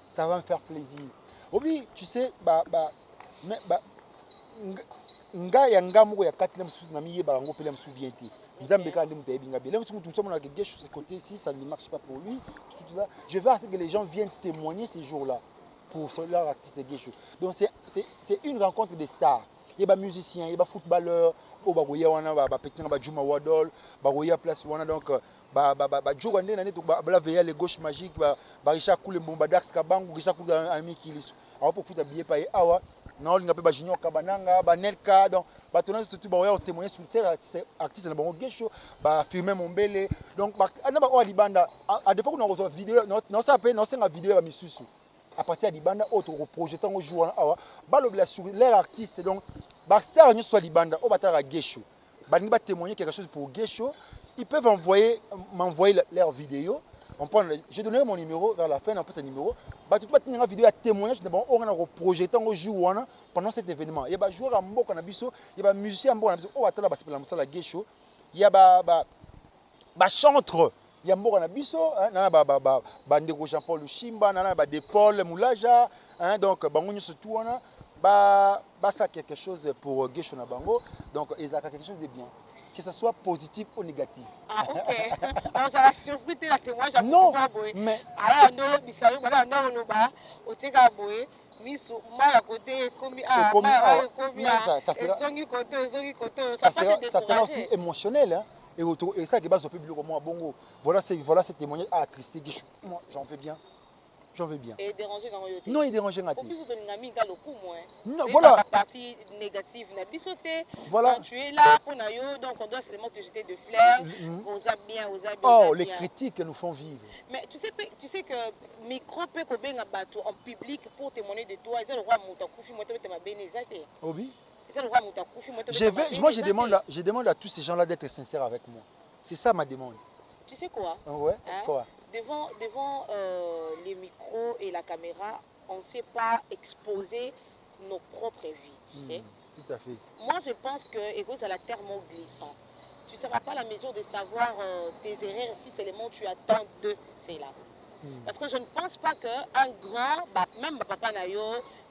Ça va me faire plaisir. Oui, tu sais, nga yanga moko ya kati na mususu na miye barango pele musubienti. Nzambe ka ndimu tayebinga bele musuku tumsomo na quelque chose côté si ça ne marche pas pour lui, je veux que les gens viennent témoigner ces jours-là. Pour leur artiste Gesho. Donc c'est une rencontre des stars. Il y a des musiciens, il y a des footballeurs, il y a des Juma Wadol, il y a place donc Jogande nani to ba veiller les gauches magiques ba Richard Koule Mbomba Dax Kabangu Richard Koule ami Kilis. Alors pour futa billet paye awa na linga pe ba Junior Kabananga ba Nelka donc ba tona surtout ba ya témoigner sur ces artistes na bango Gesho ba filmer Mombele donc ana ba o libanda à des fois qu'on reçoit vidéo non ça peut non c'est ma vidéo ba misusu. À partir de Libanda, autre projetant au jour sur l'air artiste donc star nous soit Libanda au batara Gesho bani ba témoigner quelque chose pour Gesho ils peuvent m'envoyer leur vidéo J'ai donné mon numéro vers la fin, on passe un numéro. Bah, tu peux tenir une vidéo à témoignage, on a projeté en jour pendant cet événement. Il y a des joueurs en bas, il y a des musiciens en bas, oh, attends là, c'est la Gay Show. Il y a des chantres. Il y a un bon biso, Bandego Jean-Paul Lushimba, de Paul Moulaja, donc Bangouni surtout, ça quelque chose pour Gay Show na bango, donc il y a quelque chose de bien. Que ce soit positif ou négatif. Ah, ok. Donc, ça va surpris la témoignage à non, mais... Alors, non, Bissau, voilà, non, non, bah, au Tégaboé, Miss, mal à côté, ça sera aussi émotionnel. Hein? Et ça qui base au public au moins bongo. Voilà ce témoignage attristé. Moi, j'en veux bien. J'en veux bien. Et déranger dans le non, il dérange pas. Au plus de l'ami, il a le coup, moi. Non, voilà. La partie négative, n'a bisoté. Voilà. Quand tu es là pour Nayo, donc on doit seulement te jeter de fleurs. Osa bien, osa bien. Oh, les critiques nous font vivre. Mais tu sais que micro peut que bateau en public pour témoigner de toi. Ils ont le droit de monter coufi, moi, tu m'as bénézé. Oui. Ils ont le droit de monter coufi, moi, moi, je demande à tous ces gens-là d'être sincères avec moi. C'est ça ma demande. Tu sais quoi? Ouais. Hein? Quoi? Devant les micros et la caméra, on ne sait pas exposer nos propres vies, tu sais. Tout à fait. Moi, je pense que, écoute, à la thermoglissant, tu ne seras pas la mesure de savoir tes erreurs si seulement tu attends de cela. Parce que je ne pense pas qu'un grand, même papa Nayo,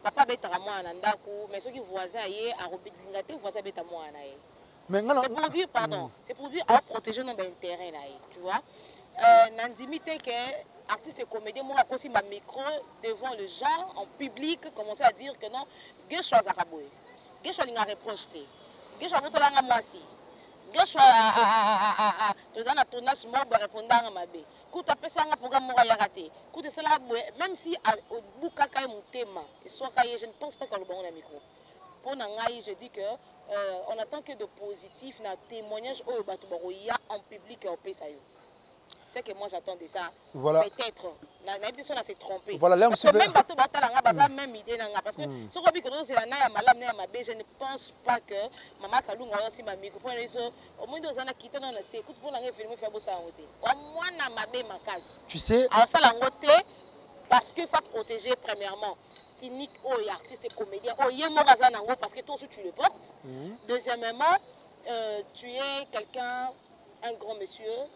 papa bêta moi anandaku, mais ceux qui voisins aillent à Robidingate, voisin bêta moi anaye. C'est pour dire, pardon, c'est pour dire à protéger nos intérêts, tu vois. Nandimite que artiste et comédien, moi aussi ma micro devant le gens en public, commencer à dire que non, que chose à rabouer, que chose à reprocher, que chose à votre langue moi si, que chose à te donner un tournage mort pour répondre à ma bé. Quand tu as fait un programme mort à raté, quand tu cela même si au bout caca est mon thème, et soit je ne pense pas qu'on le bon micro. Pour Nangaï, je dis que on attend que de positif, na témoignage au Batoubaroya en public et au Pesayo. C'est que moi j'attends de ça. Voilà. Peut-être. On s'est trompé. Voilà, parce que même bateau batala même idée nanga. Parce que ce qu'on dit que c'est la naïa malam naïa mabé, je ne pense pas que maman Kalunga aussi ma micro. Pour les autres, au moins dans un quitté dans la sé. Écoute pour l'anglais film faire beau ça en côté. Au moins na mabé ma case. Tu sais. Alors ça l'angoté parce qu'il faut protéger premièrement. Tinique, artiste et comédien. Parce que toi aussi tu le portes. Deuxièmement, tu es quelqu'un, un grand monsieur.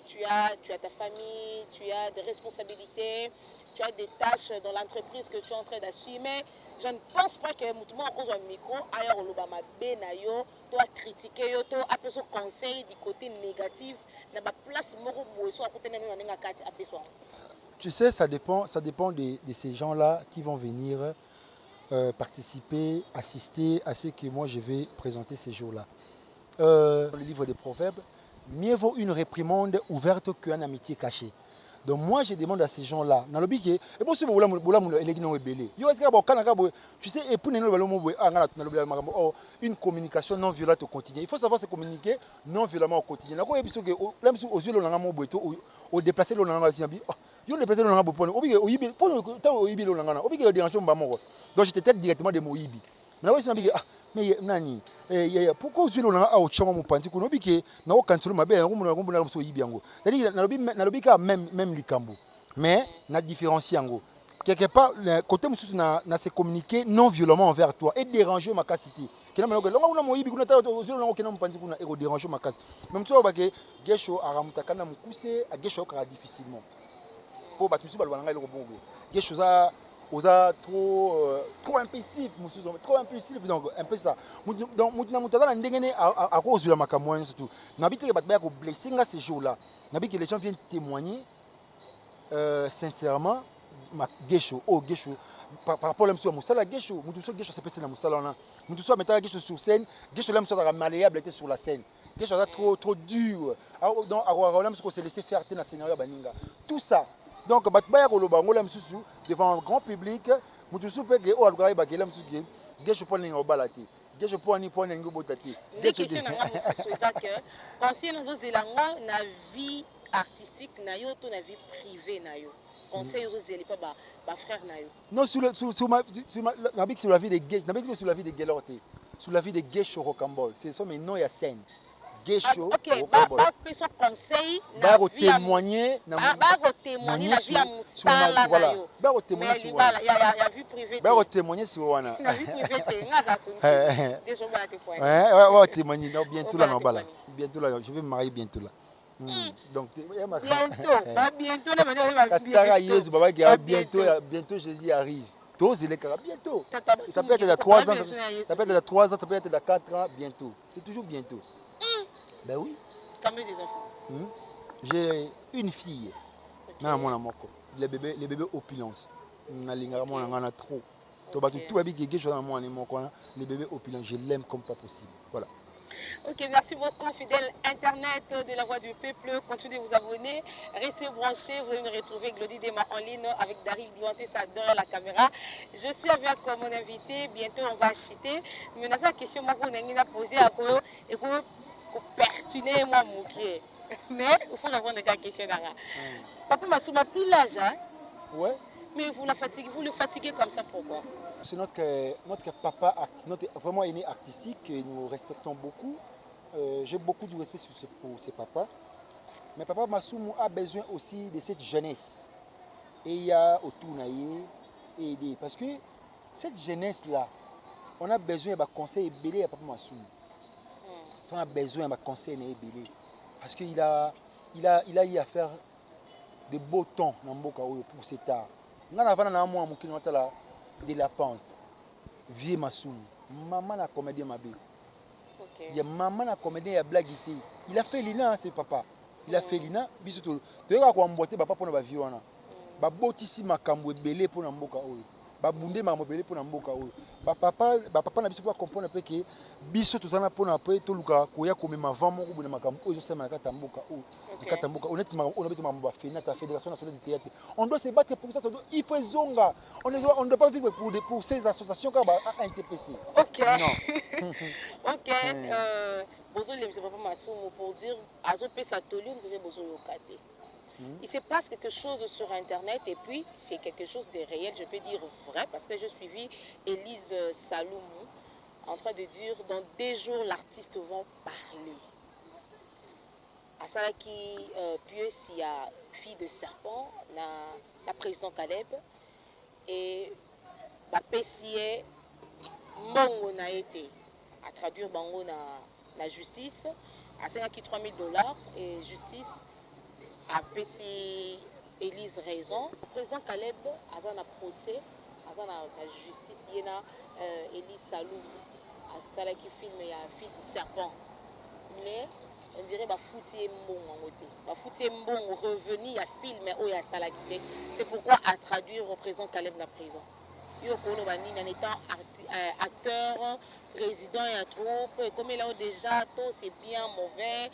Tu as ta famille, tu as des responsabilités, tu as des tâches dans l'entreprise que tu es en train d'assumer. Je ne pense pas que tout le monde a cause un micro, ailleurs au Lobama Benayo, tu as critiqué, tu as appelé son conseil du côté négatif, na ba place moro boeso à côté de nous na kati apeso. Tu sais, ça dépend de ces gens-là qui vont venir participer, assister à ce que moi je vais présenter ces jours-là. Le livre des Proverbes. Mieux vaut une réprimande ouverte qu'une amitié cachée. Donc moi je demande à ces gens-là, tu sais, une communication non violente au quotidien. Il faut savoir se communiquer non violemment au quotidien. Au déplacer donc je te traite directement de Moïbi. Mais nani pourquoi vous le na au chama mupanzi kuno bike na o kansolo mabe ngomuna na so yibi yango c'est-à-dire na lobika même likambo mais na différencier yango quelque part côté mususu na se communiquer non violemment envers toi et déranger ma capacité kina maloko longa una moyibi kuna ta ozilo na okena mupanzi kuna e déranger ma capacité même so bake gesho aramuta kana mukuse a gesho ka difficilement pour battre mususu balwana ngai loko bongo gesho za osa trop impulsif, trop impulsif, donc un peu ça. Donc, à cause de la macamoine surtout. N'habite que tu blessé ces jours-là. N'habite que les gens viennent témoigner sincèrement. Gesho, par rapport à la Moussala, Gesho, Gesho c'est passé dans Moussala. Moussala mettait Gesho sur scène, Gesho là Moussala malléable était sur la scène. Gesho trop dur. Donc, on s'est laissé faire dans le scénario Baninga. Tout ça. Donc, devant un grand public, je suis sûr que je suis pas des questions que na vie artistique na yo to na vie privée na yo conseil aux zeli pas ba frère na yo non sur la vie de Gay sur la vie de Gelorté sur la vie de Gay Rocambole c'est ça mais non il y a scène gay show ok ba peso conseil na témoigner ba témoigner na vie musala na yo ba témoigner sur wana ya vie privée ba témoigner sur wana na vie privée te ngaza sunsi déjà ba te point ouais témoigner non bientôt là non bala bientôt là je vais me marier bientôt là donc bientôt là maintenant Katara Yesu baba bientôt Jésus arrive tous les cas bientôt ça peut être dans 3 ans ça peut être dans 3 ans ça peut être dans 4 ans bientôt c'est toujours bientôt ben oui combien des enfants j'ai une fille na mwana moko les bébés opulence na lingara mwana ngana trop to ba tout abi gege cho na mwana moko les bébés opulence je l'aime comme pas possible voilà. Ok, merci beaucoup, fidèles Internet de la Voix du Peuple. Continuez de vous abonner, restez branchés. Vous allez nous retrouver Glody Dema en ligne avec Daryl Diwanté, ça derrière la caméra. Je suis avec mon invité. Bientôt, on va acheter. Mais dans cette question, moi, vous n'avez posé à quoi et quoi pertuner moi, moukier. Mais il faut répondre à la question. Papa Massou m'a pris l'âge, hein? Ouais. Mais vous le fatiguez comme ça, pourquoi? C'est notre papa, vraiment aîné artistique, et nous respectons beaucoup. J'ai beaucoup de respect pour ses papas. Mais papa Massoumou a besoin aussi de cette jeunesse. Et il y a autour naïe et aider. Parce que cette jeunesse-là, on a besoin d'un conseil belé à papa Massoumou. On a besoin d'un conseil belé. Parce qu'il a eu à faire de beaux temps dans Mboka pour cet art. On a de la pente. Vieux Massoum. Maman a comédien ma belle. Il y a maman a comédien à blaguité. Il a fait l'ina, c'est papa. Il a fait l'ina. Bisoutou. Tu vois quoi m'boiter papa pour na vie wana. Ba botisi makambo belé pour na mboka oyo. Ba bunde ma mobelé pour na mboka oyo. Papa na biso pour comprendre peu que biso tozana pour na peu to luka koya komema vent moko buna makambo oyo sema na kata mboka oyo. Kata mboka honnêtement on a besoin de faire la fédération nationale de théâtre. On doit se battre pour ça, il faut zonga. On ne doit pas vivre pour ces associations comme NTPC. OK. Non. OK. Bozo le monsieur papa Massoumou pour dire azo pesa tolu vous avez bozo yokate. Il se passe quelque chose sur Internet et puis c'est quelque chose de réel, je peux dire vrai, parce que j'ai suivi Élise Saloumou en train de dire dans 2 jours l'artiste va parler. À ça qui puis il y a fille de serpent, la président Caleb et la PCA Mongo na été à traduire Bango na la justice à 3 000 $ et justice a PCA Élise raison. Le président Caleb a un procès, a la justice il y a Élise Saloumou à ça qui filme il y a fille de serpent. Mais on dirait bah fouti mbon en côté bah fouti mbon revenu à filmer où il y a ça la quitté. C'est pourquoi à traduire au président Caleb la prison yo kono bani en étant acteur président et à troupe et comme il a déjà tout c'est bien mauvais.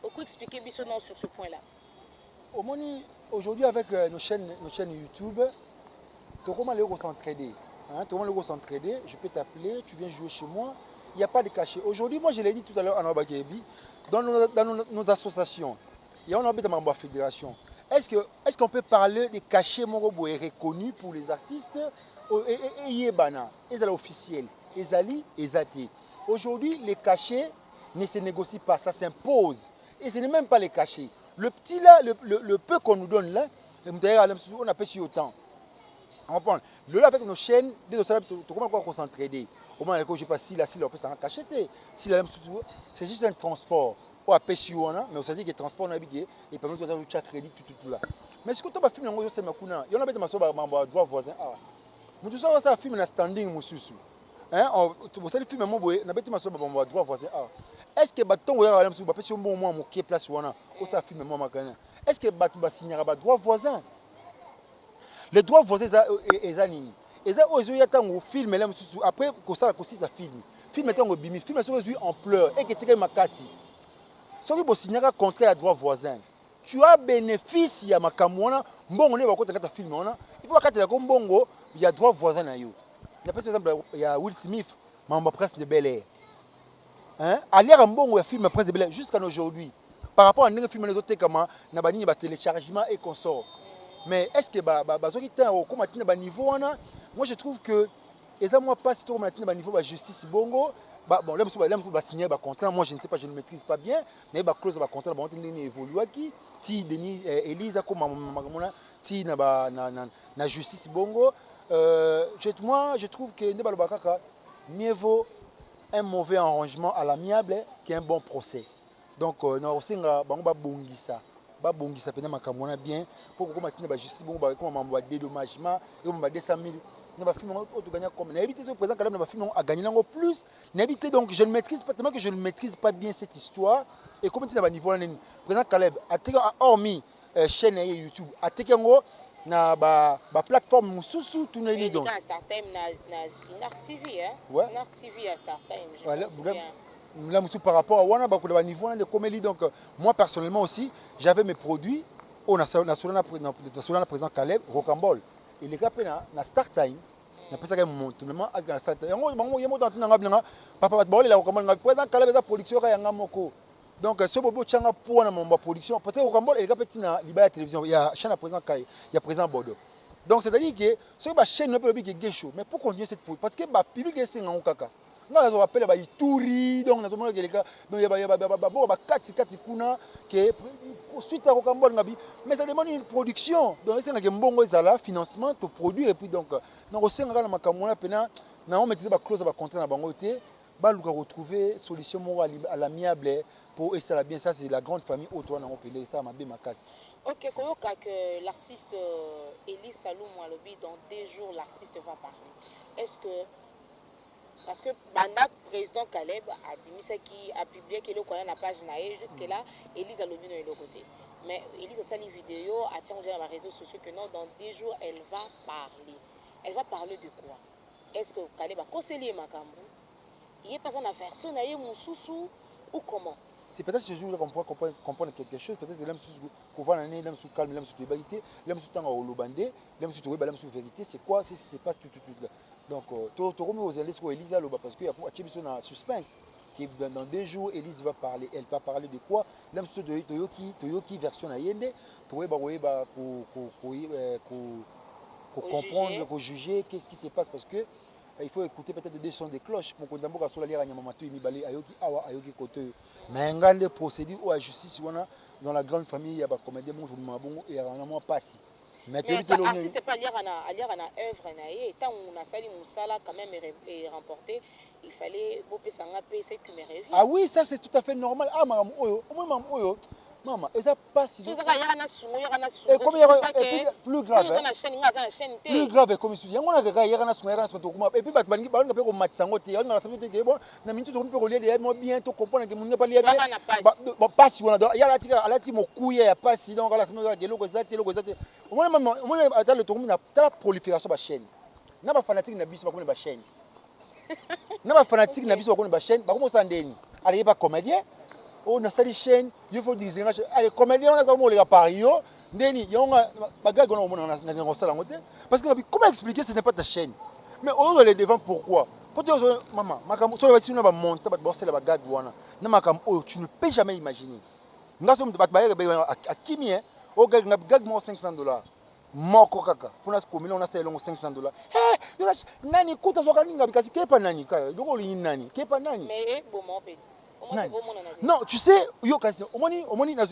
Pourquoi expliquer biso non sur ce point là? Aujourd'hui avec nos chaînes YouTube tout le monde va s'entraider, hein, tout le monde va s'entraider. Je peux t'appeler, tu viens jouer chez moi. Il n'y a pas de cachet. Aujourd'hui, moi je l'ai dit tout à l'heure à Nabakebi, dans nos associations, il y a une fédération. Est-ce qu'on peut parler des cachets Morobo est reconnu pour les artistes et Yébana, et c'est officiel, et Zali, et Zati. Aujourd'hui, les cachets ne se négocient pas, ça s'impose. Et ce n'est même pas les cachets. Le petit là, le peu qu'on nous donne là, on appelle si autant. On comprend. Le avec nos chaînes, dès comment on s'entraider. Au moins, je ne sais pas si on peut s'en cacher. C'est juste un transport. On appelle si on a, mais on s'est dit que le transport on a habité et permet de faire crédit tout là. Mais ce que tu as filmé, il y en a des droit voisin. Nous tous ça un film na standing mususu. Hein, vous savez film mon boy, na beti maso ba droit voisin. Est-ce que baton ya la mususu ba pesi bon moi moké place wana. O ça film moi makana. Est-ce que batu ba signer ba droit voisin? Les droits voisins ezani. Eza ozo ya tango film la mususu après ko ça ko si ça film. Film tango bimi, film so réduit en pleurs et que teke makasi. Soki bo signer contrat à droit voisin. Tu as bénéfice ya makamwana mbongo ne ba ko ta film wana. Il faut que tu mbongo il y a droit voisin na yo. Il y a par exemple il y a Will Smith, membre presse de Bel Air. Hein? À l'air mbongo ya film presse de Bel Air jusqu'à aujourd'hui. Par rapport à un film les autres comme na bani ba téléchargement et consort. Mais est-ce que soki tant comme à niveau wana, moi je trouve que et ça moi pas si trop maintenant ba niveau ba justice bongo bon, là, je signer un contrat. Moi, je ne sais pas, je ne maîtrise pas bien. Mais il clause de contrat, bon, il évolue qui. Ti Denis Elisa comme ti na justice bongo. Moi, je trouve que mieux vaut un mauvais arrangement à l'amiable qu'un bon procès. Donc, na osenga bango ba bongisa. Ba bongisa pena makamona bien pour que matina ba justice bongo ba comme mamba dédommagement et on ba 200 000. Na ba film on to gagner comme na éviter ce président quand même na ba film a gagné nango plus. Na éviter donc je ne maîtrise pas tellement que je ne maîtrise pas bien cette histoire et comme tu na ba niveau là président Caleb a hormis chaîne YouTube a tekango na ba plateforme mususu tout na donc Star Time na Sinar TV hein. Ouais. Sinar TV à Star Time. Voilà, là, par rapport à Wana, le niveau de comédie. Donc, moi, personnellement aussi, j'avais mes produits au national président Caleb, Rocambole. Et les gars, na Star Time, na pesa ka montonement avec la Star Time. Il y a montant na papa ba la Rocambole, na président Caleb za production ya ngamoko. Donc, ce bobo tchanga pour na mon production. Peut-être Rocambole, les gars petit na libéra télévision, il y a chaîne président Kai, il y a président Bodo. Donc, c'est-à-dire que ce que chaîne ne peut pas être show, mais pour continuer cette production parce que ba public est en kaka. Non, on appelle les Ituri, donc nous avons des cas, donc il y a kati kuna que suite à Rocambole mais ça demande une production. Donc c'est un bon financement to produire et puis donc nous aussi na makamona pena na on mettait ba clause ba contrat na bango té ba luka retrouver solution à l'amiable pour essayer bien ça c'est la grande famille autour na on peut ça mabe makasi. OK, koyoka que l'artiste Elise Salou Mwalobi dans 2 jours l'artiste va parler. Est-ce que parce que Banda président Caleb a publié qu'il est la page naïe jusque là Elise a lobby de côté mais Elise a sali vidéo a tient dans les réseaux sociaux que non dans 10 jours elle va parler de quoi est-ce que Caleb a conseillé Makambu il est pas en affaire son naïe mususu ou comment c'est peut-être que je joue comprendre quelque chose peut-être que l'homme sous voir l'année l'homme sous calme l'homme sous débaité l'homme sous temps au lobandé l'homme sous trouver l'homme sous vérité c'est quoi c'est ce qui se passe tout là. Donc, tu remets aux Elise ou Elisa parce qu'il y a un suspense. Dans 2 jours, Elise va parler. Elle va parler de quoi? L'homme de Toyoki version Ayende, pour comprendre, pour juger qu'est-ce qui se passe. Parce que il faut écouter peut-être des sons de cloches. Pour qu'on d'abord soit là, Ayoki côté. Mais un grand procédure ou à justice dans la grande famille, il y a des comédiens et il y a un passé. Mais l'artiste pas lire en œuvre et tant on a sali musala quand même est remporté il fallait bopé sanga payer c'est que mes rêves. Ah oui ça c'est tout à fait normal ah maman maman et ça passe ça yana sungo plus grave comme si yango na kaka yana sungo yana to kuma et puis bat bangi ba ko matsango te yana sabu te bon na minute to ko lier de bien to comprendre que mon ne pas lier bien ba passe wana yana tika alati mokuya ya passe donc ala sabu ke loko zate au moins attends le to na la prolifération ba chaîne na ba fanatique na biso ba ko ba chaîne na ba fanatique na biso ba ko ba chaîne ba ko sa ndeni allez pas comédien on a cette chaîne il faut dire allez comédien on a comme les pario ndeni yonga bagage on a na sala ngote parce que comment expliquer ce n'est pas ta chaîne mais on est devant pourquoi quand maman makam so va sino ba monter ba bosser la bagage wana na makam tu ne peux jamais imaginer ngaso mtu ba akimi o gag mo $500 moko kaka pona sikomile on a ça longo $500 nani kuta zoka ninga bikasi kepa nani kaya doko li nani kepa nani mais bon mon pe non tu sais yo kasi omoni non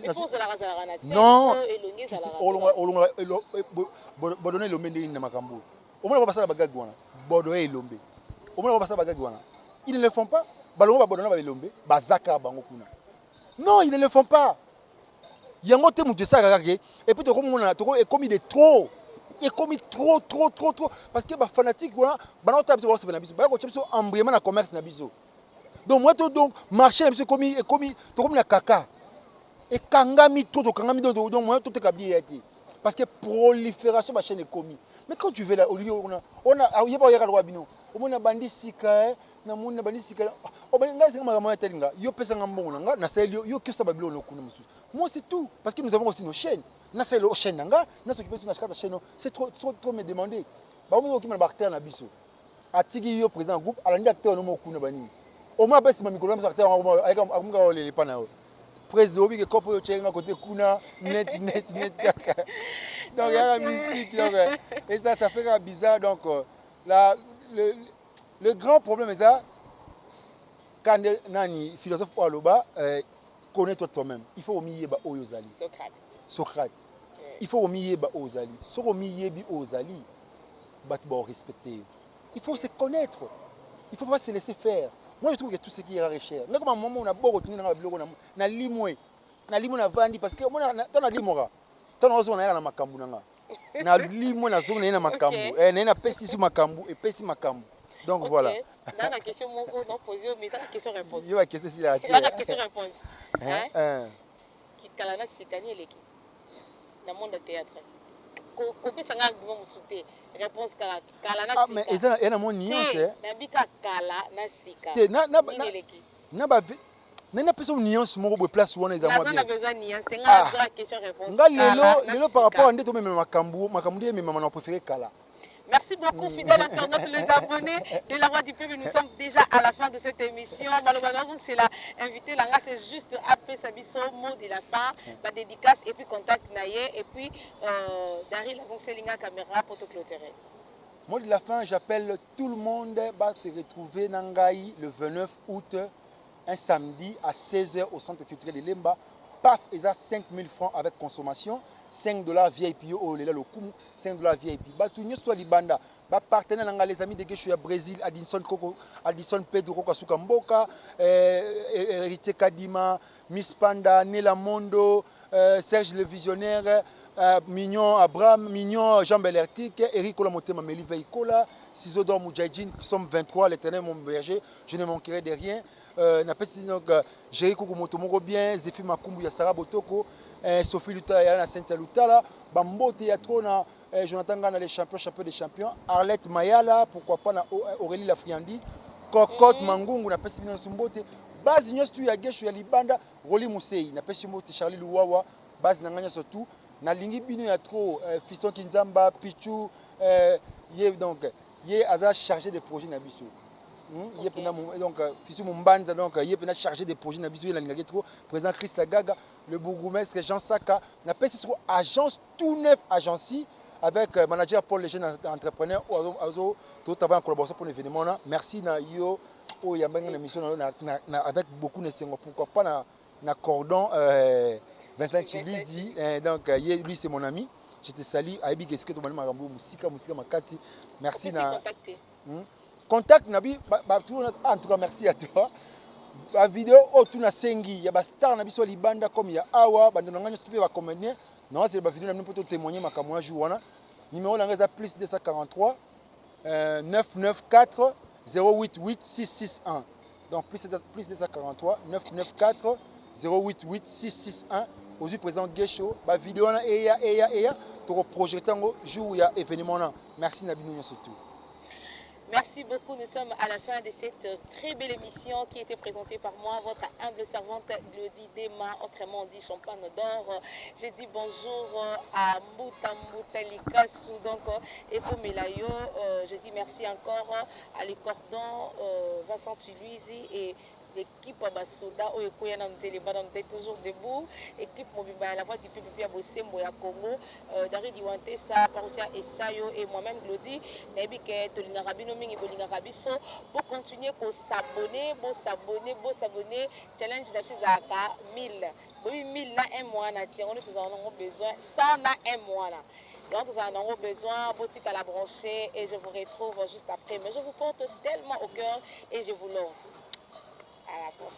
bodone lombe ndi na makambo omoni ba basala bagagi wana bodoe lombe omoni ba basala bagagi wana ils ne le font pas balongo ba bodona ba lombe bazaka bango kuna non ils ne le font pas yango te mutu ça et puis et commis de trop et commis trop parce que ba fanatique voilà ba na tape sur na biso ba ko tshepso embriement na commerce na biso donc moi to donc marché na biso commis to comme na kaka et kangami to kangami donc moi to te kabli été parce que prolifération ba chaîne est commis mais quand tu veux là on a yeba ya kalwa bino omona bandi sika na mona bandi sika o bandi ngasi ngama kama telinga yo pesa ngambongo nga na sel yo kesa babilo no kuna musu moi c'est tout parce que nous avons aussi nos chaînes na sel o chaîne nga na s'occuper sur na chata chaîne c'est trop me demander ba mo ki na acteur na biso atiki yo président groupe alandi acteur no mo kuna bani o ma pesa mikolo na acteur akumga ole pas na président obi ke kopo yo chenga côté kuna net kaka donc il y a la mystique donc et ça fait bizarre donc là le grand problème est ça quand nani philosophe aloba connais-toi toi-même. Il faut omiyeba oyozali. Socrate. Il faut omiyeba ozali. So omiyebi ozali, bat bon respecter. Il faut se connaître. Il faut pas se laisser faire. Moi je trouve que tout ce qui est rare est cher. Mais comme un moment on a beau retourner dans la blog na limwe. Na limwe na vandi parce que moi na limora. Tana ozo na ya na makambu nanga. Na limwe na zo na makambu. Na pesi su makambu et pesi makambu. Donc voilà. Dans la question mon non posée mais ça la question réponse. Il va question si la question réponse. Hein? Qui kalana citanie leki. Dans le monde de théâtre. Copier ça argument musuté. Réponse kalana sika. Ah mais ça y a mon nuance. Na bika kala na sika. Na ba na personne nuance mo bo place wana za moi bien. On a besoin nuance, tenga besoin question réponse. Nga lelo par rapport à ndé to même makambu ndé même mon préféré kala. Merci beaucoup, fidèles internautes, les abonnés de la Voix du Peuple. Nous sommes déjà à la fin de cette émission. Malheureusement, c'est la invité Langa, c'est juste après Sabiso, mot de la fin, ma dédicace et puis contact Naye et puis Daryl Selinga caméra pour te clôturer. Mot de la fin, j'appelle tout le monde à se retrouver Nangaï le 29 août, un samedi à 16h au centre culturel de Lemba. Paf, ils ont 5 000 francs avec consommation, 5 $, VIP, oh, le kumu, 5 $ VIP. Batunyo soit Libanda, partenaire les amis de Guéchou, Brésil, Addison Pedro Kasuka Mboka, Héritier Kadima, Miss Panda, Nela Mondo, Serge le Visionnaire, Mignon Abraham, Mignon Jean Belertique, Eric Olamotema Meli Veikola, Sizodor Moudjahidine, qui sont 23, l'éternel mon berger, je ne manquerai de rien. Jéri Kokomoto Moro bien, Zéphie Makumbu Yassara Botoko, Sophie Luta Yana Sainte Lutala, Bambote Yatrona, Jonathan Gana les champions des champions, Arlette Mayala, pourquoi pas Aurélie la friandise, Cocotte Mangungu, na pesi bino Sumbote, base nyostu ya Geshu ya Libanda, Roli Musei, na pesi Mbote Charlie Luwawa, base nanganya surtout, na lingi bino ya trop, Fiston Kinzamba, Pichu, donc, yé aza chargé des projets Nabiso. Donc, Fissou Mumbanza, donc, il est chargé des projets Nabiso, il a trop, président Christa Gaga, le bourgmestre Jean Saka, na pesi sur agence tout neuf agence avec manager Paul les jeunes entrepreneurs, tout avant en collaboration pour l'événement. Merci na yo, oh y'a une émission avec beaucoup de sengo, pourquoi pas na cordon 25 Chilizi, donc lui c'est mon ami. Je te salue, Aibi Geske, Tomani Marambo, Musika Makasi. Merci. Contact Nabi, en tout cas merci à toi. La vidéo, oh, tu n'as sengi, il y a des stars Nabi sur Libanda comme il y a Awa, Bandonanga, tu peux la commenter. Non, c'est la vidéo, nous pouvons témoigner, ma camoua jouana. Numéro là, plus 243 994 088 661. Donc plus 243 994 088 661. Aujourd'hui présent Gesho, la vidéo là, et pour projeter un jour où il y a événement là. Merci Nabinou surtout. Merci beaucoup. Nous sommes à la fin de cette très belle émission qui était présentée par moi, votre humble servante Glody Dema, autrement dit Champagne d'Or. Je dis bonjour à Mouta Likassou, donc Eko Melayo. Je dis merci encore à les cordons Vincent Tuluizi et l'équipe Basoda Oyekoyana Mteleba toujours debout, équipe Mobiba à la voix du peuple à Bossembo à Congo, Dari Diwanté, ça, Parousia et Sayo et moi-même Glody, Nebike, Tolinga Rabino Mingi Bolinga Rabiso, pour continuer à s'abonner, challenge d'Afizaka 1000. Oui, 1000 na un mois, on a besoin, 100 na un mois là. Donc, nous en avons besoin, boutique à la brancher et je vous retrouve juste après. Mais je vous porte tellement au cœur et je vous love. À la prochaine.